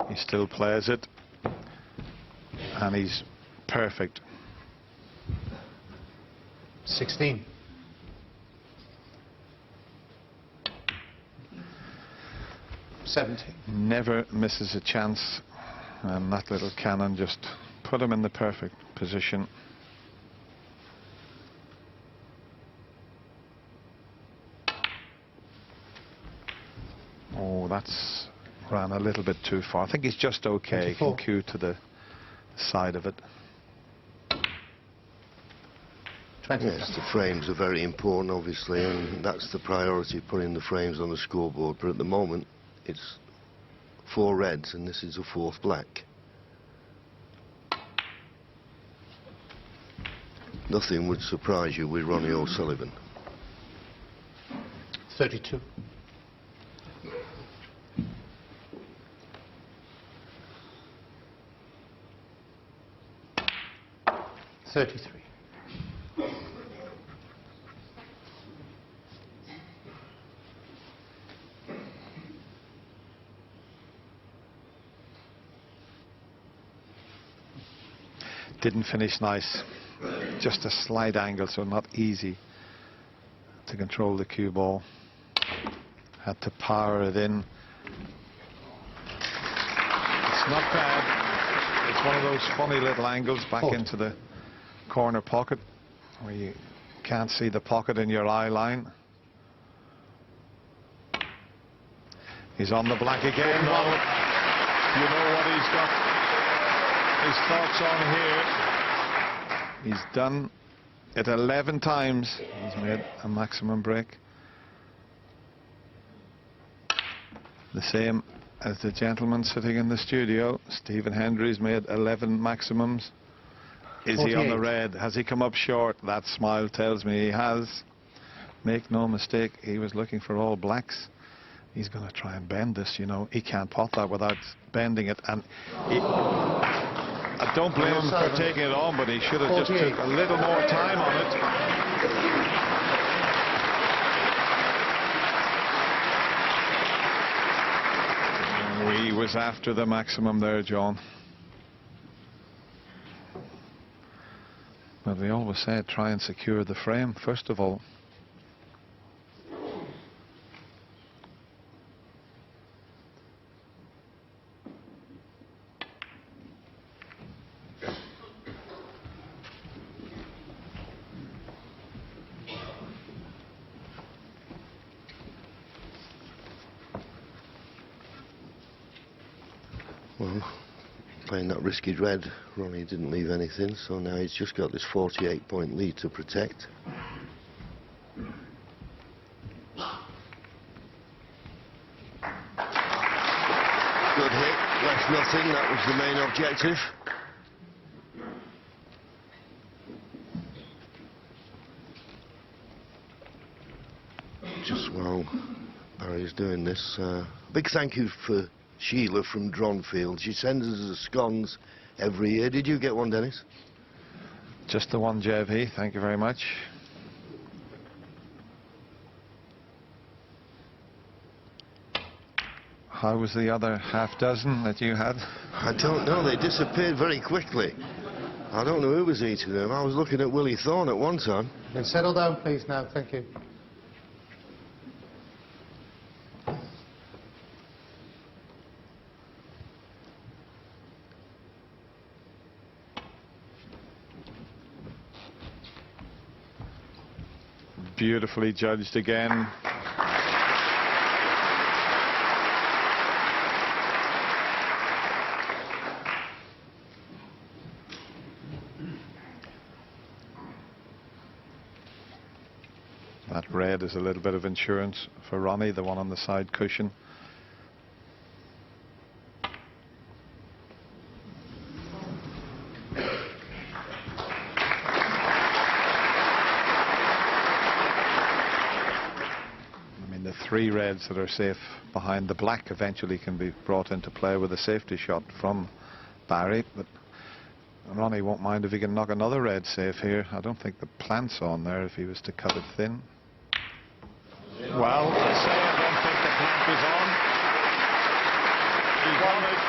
He still plays it, and he's perfect. 16. Never misses a chance, and that little cannon just put him in the perfect position. Oh, that's ran a little bit too far. I think he's just okay. He can cue to the side of it. 20. Yes, the frames are very important, obviously, and that's the priority, putting the frames on the scoreboard. But at the moment, it's 4 reds, and this is a 4th black. Nothing would surprise you with Ronnie O Sullivan. 32. 33. Didn't finish nice. Just a slight angle, so not easy to control the cue ball. Had to power it in. It's not bad. It's one of those funny little angles back into the corner pocket where you can't see the pocket in your eye line. He's on the black again. No. You know what he's got his thoughts on here. He's done it 11 times. He's made a maximum break. The same as the gentleman sitting in the studio. Stephen Hendry's made 11 maximums. Is 48. He on the red? Has he come up short? That smile tells me he has. Make no mistake, he was looking for all blacks. He's going to try and bend this, you know. He can't pot that without bending it. And I don't blame him for taking it on, but he should have just took a little more time on it. He was after the maximum there, John. But we always said try and secure the frame first of all. Well, Playing that risky red, Ronnie didn't leave anything, so now he's just got this 48-point lead to protect. Good hit, left nothing, that was the main objective. Just while Barry's doing this, big thank you for Sheila from Dronfield. She sends us the scones every year. Did you get one, Dennis? Just the one, JV. Thank you very much. How was the other half dozen that you had? I don't know. They disappeared very quickly. I don't know who was eating them. I was looking at Willie Thorne at one time. Then settle down, please, now. Thank you. Beautifully judged again. That red is a little bit of insurance for Ronnie, the one on the side cushion. Three reds that are safe behind the black eventually can be brought into play with a safety shot from Barry, but Ronnie won't mind if he can knock another red safe here. I don't think the plant's on there if he was to cut it thin. Well, I say I don't think the plant was on. He's on it,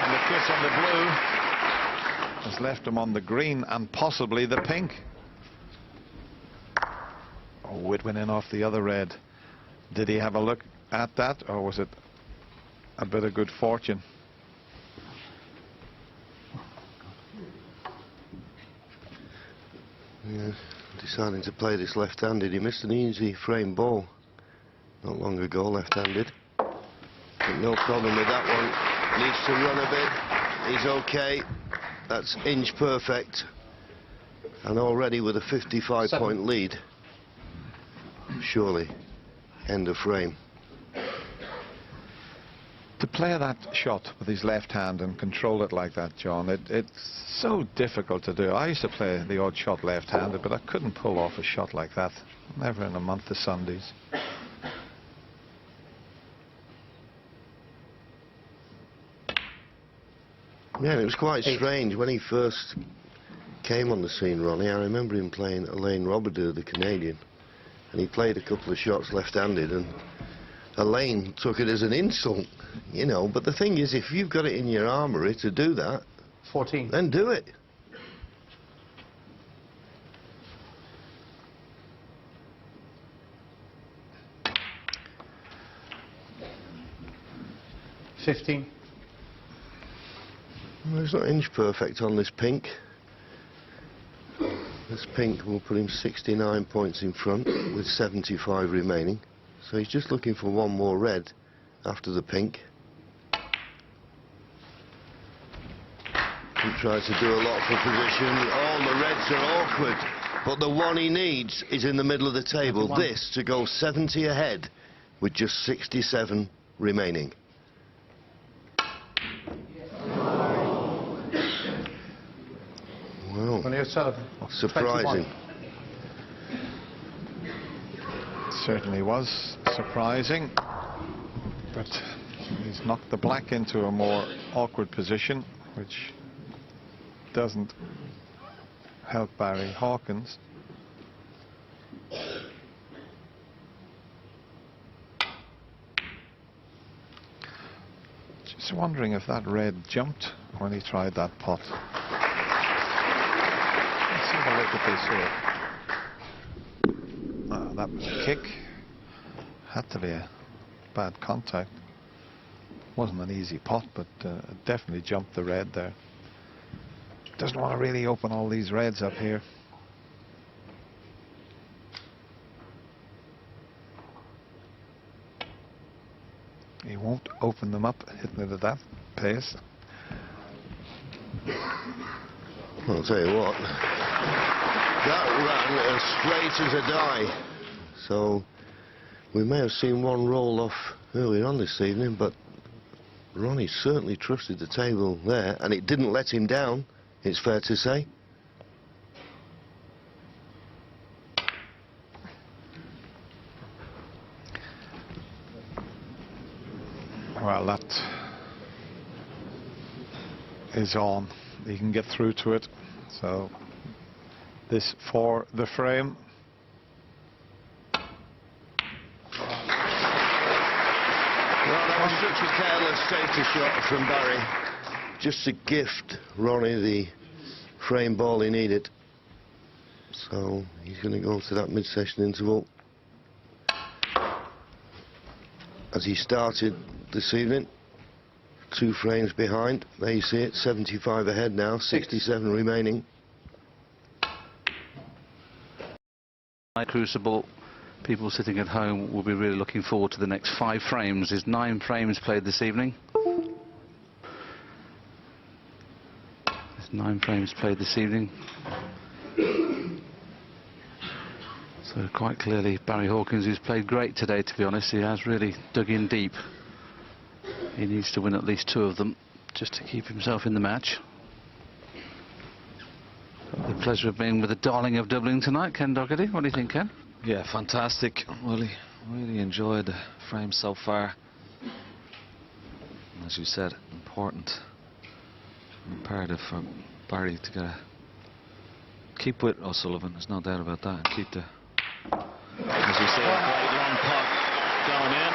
and the kiss on the blue has left him on the green and possibly the pink. Oh, it went in off the other red. Did he have a look at that, or was it a bit of good fortune? Yeah, deciding to play this left-handed. He missed an easy frame ball not long ago, left-handed. But no problem with that one. Needs to run a bit. He's okay. That's inch perfect. And already with a 55-point lead. Surely. End of frame. To play that shot with his left hand and control it like that, John, it's so difficult to do. I used to play the odd shot left-handed, but I couldn't pull off a shot like that. Never in a month of Sundays. Yeah, it was quite strange when he first came on the scene, Ronnie. I remember him playing Alain Robidoux, the Canadian. And he played a couple of shots left-handed, and Alain took it as an insult, you know. But the thing is, if you've got it in your armoury to do that, 14. then do it. $15. Well, it's not inch perfect on this pink. This pink will put him 69 points in front with 75 remaining. So he's just looking for one more red after the pink. He tries to do a lot for position. All the reds are awkward. But the one he needs is in the middle of the table. 21. This to go 70 ahead with just 67 remaining. Well, Ronnie O Sullivan. surprising. 21. Certainly was surprising, but he's knocked the black into a more awkward position, which doesn't help Barry Hawkins. Just wondering if that red jumped when he tried that pot. Let's have a look at this here. That was a kick. Had to be a bad contact. Wasn't an easy pot, but definitely jumped the red there. Doesn't want to really open all these reds up here. He won't open them up, hitting it at that pace. I'll tell you what, that ran as straight as a die. So we may have seen one roll off earlier on this evening, but Ronnie certainly trusted the table there, and it didn't let him down, it's fair to say. Well, that is on. He can get through to it. So this for the frame. Well, that was such a careless status shot from Barry. Just to gift Ronnie the frame ball he needed. So he's going to go to that mid-session interval. As he started this evening, 2 frames behind. There you see it, 75 ahead now, 67 remaining. Crucible, people sitting at home will be really looking forward to the next 5 frames. There's 9 frames played this evening. There's 9 frames played this evening. So quite clearly Barry Hawkins, who's played great today, to be honest, he has really dug in deep. He needs to win at least 2 of them just to keep himself in the match. Got the pleasure of being with the darling of Dublin tonight, Ken Doherty. What do you think, Ken? Yeah, fantastic. Really enjoyed the frame so far. As you said, important, imperative for Barry to keep with O'Sullivan. There's no doubt about that. And keep the, as you said, a great long pot going in.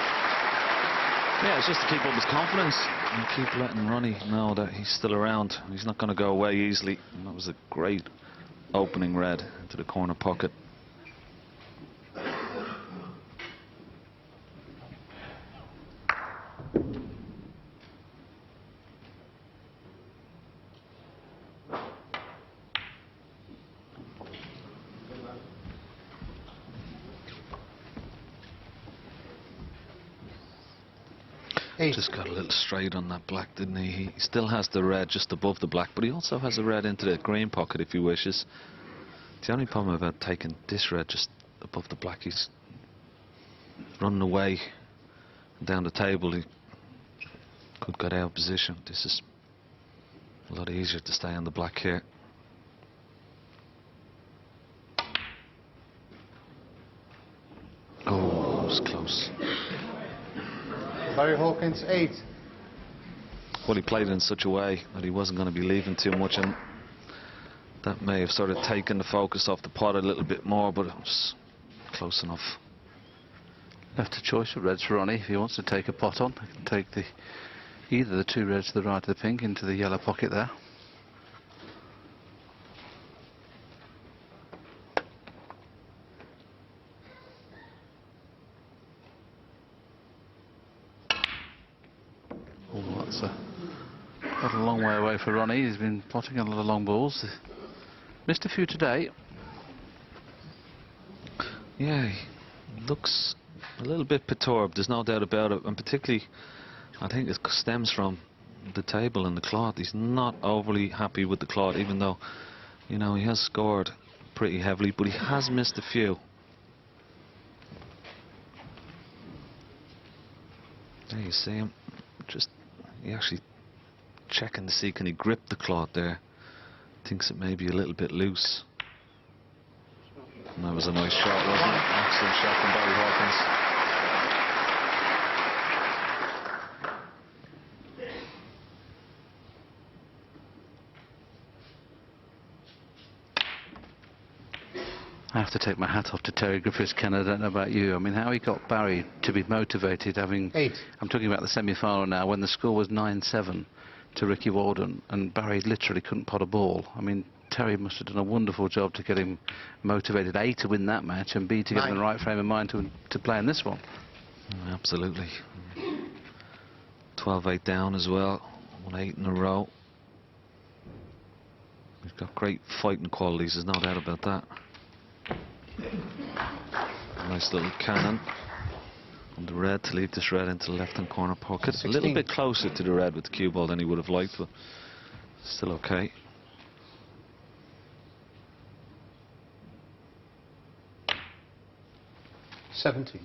Yeah, it's just to keep up his confidence and keep letting Ronnie know that he's still around. He's not going to go away easily. And that was a great opening red into the corner pocket. Just got a little straight on that black, didn't he? He still has the red just above the black, but he also has a red into the green pocket if he wishes. The only problem about taking this red just above the black, he's running away down the table. He could get out of position. This is a lot easier to stay on the black here. Oh, it was close. Barry Hawkins, 8. Well, he played it in such a way that he wasn't going to be leaving too much, and that may have sort of taken the focus off the pot a little bit more, but it was close enough. Left a choice of reds for Ronnie if he wants to take a pot on. He can take either the 2 reds to the right of the pink into the yellow pocket there. Oh, that's a long way away for Ronnie. He's been potting a lot of long balls. Missed a few today. Yeah, he looks a little bit perturbed, there's no doubt about it, and particularly I think it stems from the table and the cloth. He's not overly happy with the cloth, even though, you know, he has scored pretty heavily, but he has missed a few. There you see him, he actually checking to see can he grip the cloth there. Thinks it may be a little bit loose. And that was a nice shot, wasn't it? Excellent shot from Barry Hawkins. I have to take my hat off to Terry Griffiths, Ken. I don't know about you. I mean, how he got Barry to be motivated, having... 8. I'm talking about the semi-final now, when the score was 9-7 to Ricky Walden, and Barry literally couldn't pot a ball. I mean, Terry must have done a wonderful job to get him motivated, A, to win that match, and B, to get him in the right frame of mind to play in this one. Absolutely. 12-8 down as well. Won 8 in a row. He's got great fighting qualities, there's no doubt about that. Nice little cannon on the red to lead this red into the left-hand corner pocket. 16. A little bit closer to the red with the cue ball than he would have liked, but still okay. 70.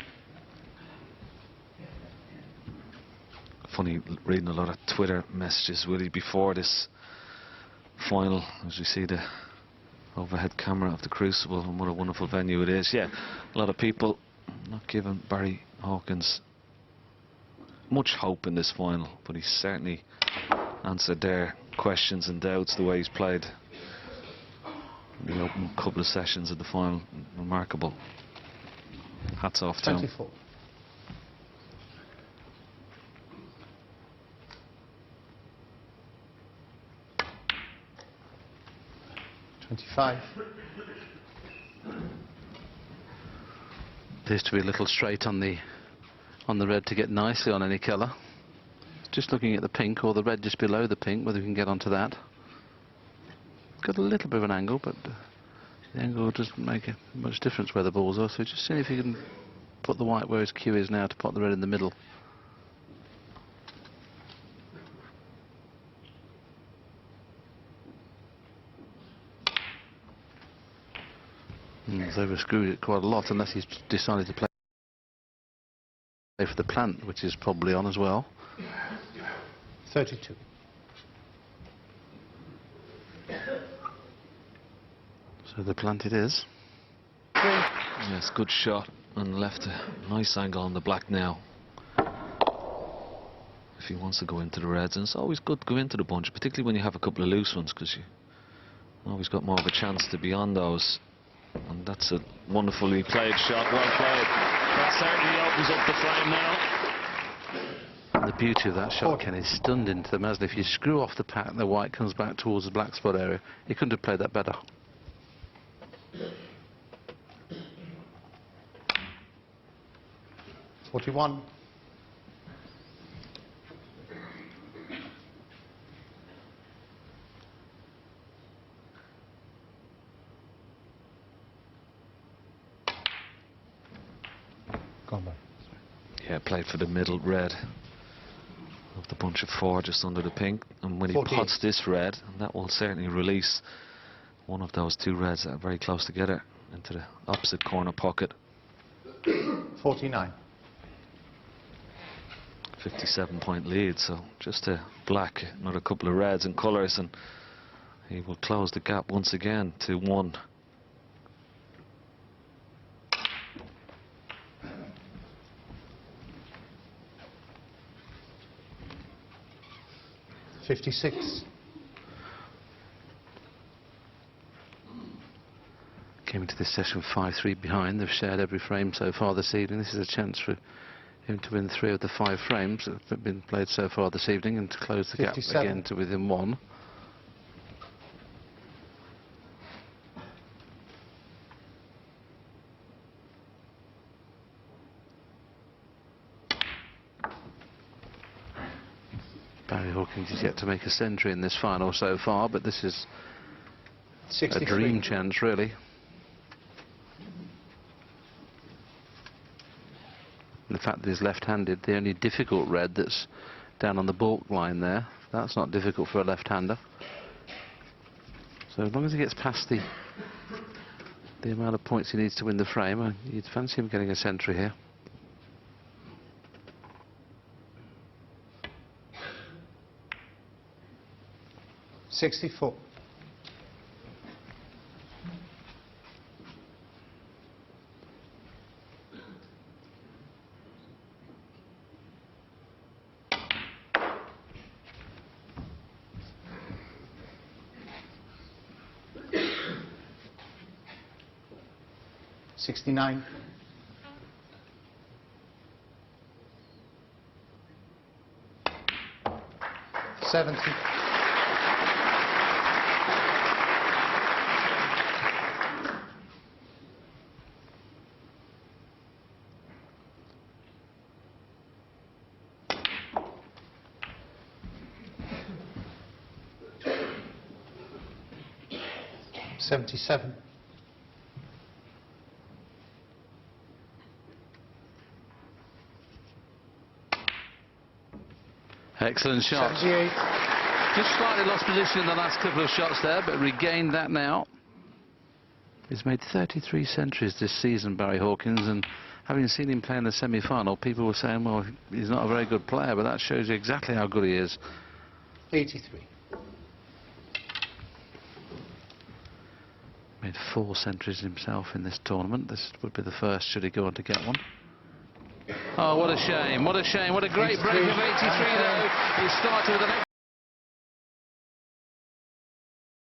Funny reading a lot of Twitter messages, Willie, before this final, as we see the overhead camera of the Crucible and what a wonderful venue it is. Yeah, a lot of people not giving Barry Hawkins much hope in this final, but he's certainly answered their questions and doubts the way he's played in the opening couple of sessions of the final. Remarkable. Hats off to him. 24. 25. Appears to be a little straight on the red to get nicely on any colour. Just looking at the pink, or the red just below the pink, whether we can get onto that. Got a little bit of an angle, but the angle doesn't make much difference where the balls are. So just see if you can put the white where his cue is now to put the red in the middle. He's overscrewed it quite a lot, unless he's decided to play for the plant, which is probably on as well. 32. So the plant it is. Yes, good shot, and left a nice angle on the black now. If he wants to go into the reds, and it's always good to go into the bunch, particularly when you have a couple of loose ones, because you always got more of a chance to be on those. And that's a wonderfully played shot, well played. That certainly opens up the frame now. And the beauty of that shot, Ken, is stunned into the Masla. If you screw off the pack, the white comes back towards the black spot area. He couldn't have played that better. 41. Gone by. Yeah, played for the middle red of the bunch of four just under the pink, and when he 48. pots this red, and that will certainly release one of those two reds that are very close together into the opposite corner pocket. 49. 57-point lead, so just a black, another couple of reds and colours, and he will close the gap once again to 1. 56. Came into this session 5-3 behind. They've shared every frame so far this evening. This is a chance for him to win 3 of the 5 frames that have been played so far this evening, and to close the 57. gap again to within 1. Barry Hawkins is yet to make a century in this final so far, but this is 63. a dream chance, really. And the fact that he's left-handed, the only difficult red that's down on the balk line there, that's not difficult for a left-hander. So as long as he gets past the amount of points he needs to win the frame, you'd fancy him getting a century here. 64. $69. 70. $77. Excellent shot. 78. Just slightly lost position in the last couple of shots there, but regained that now. He's made 33 centuries this season, Barry Hawkins, and having seen him play in the semi-final, people were saying, well, he's not a very good player, but that shows you exactly how good he is. 83. Made 4 centuries himself in this tournament. This would be the first, should he go on to get one. Oh, what a shame, what a shame. What a great break of 83, though. He started with an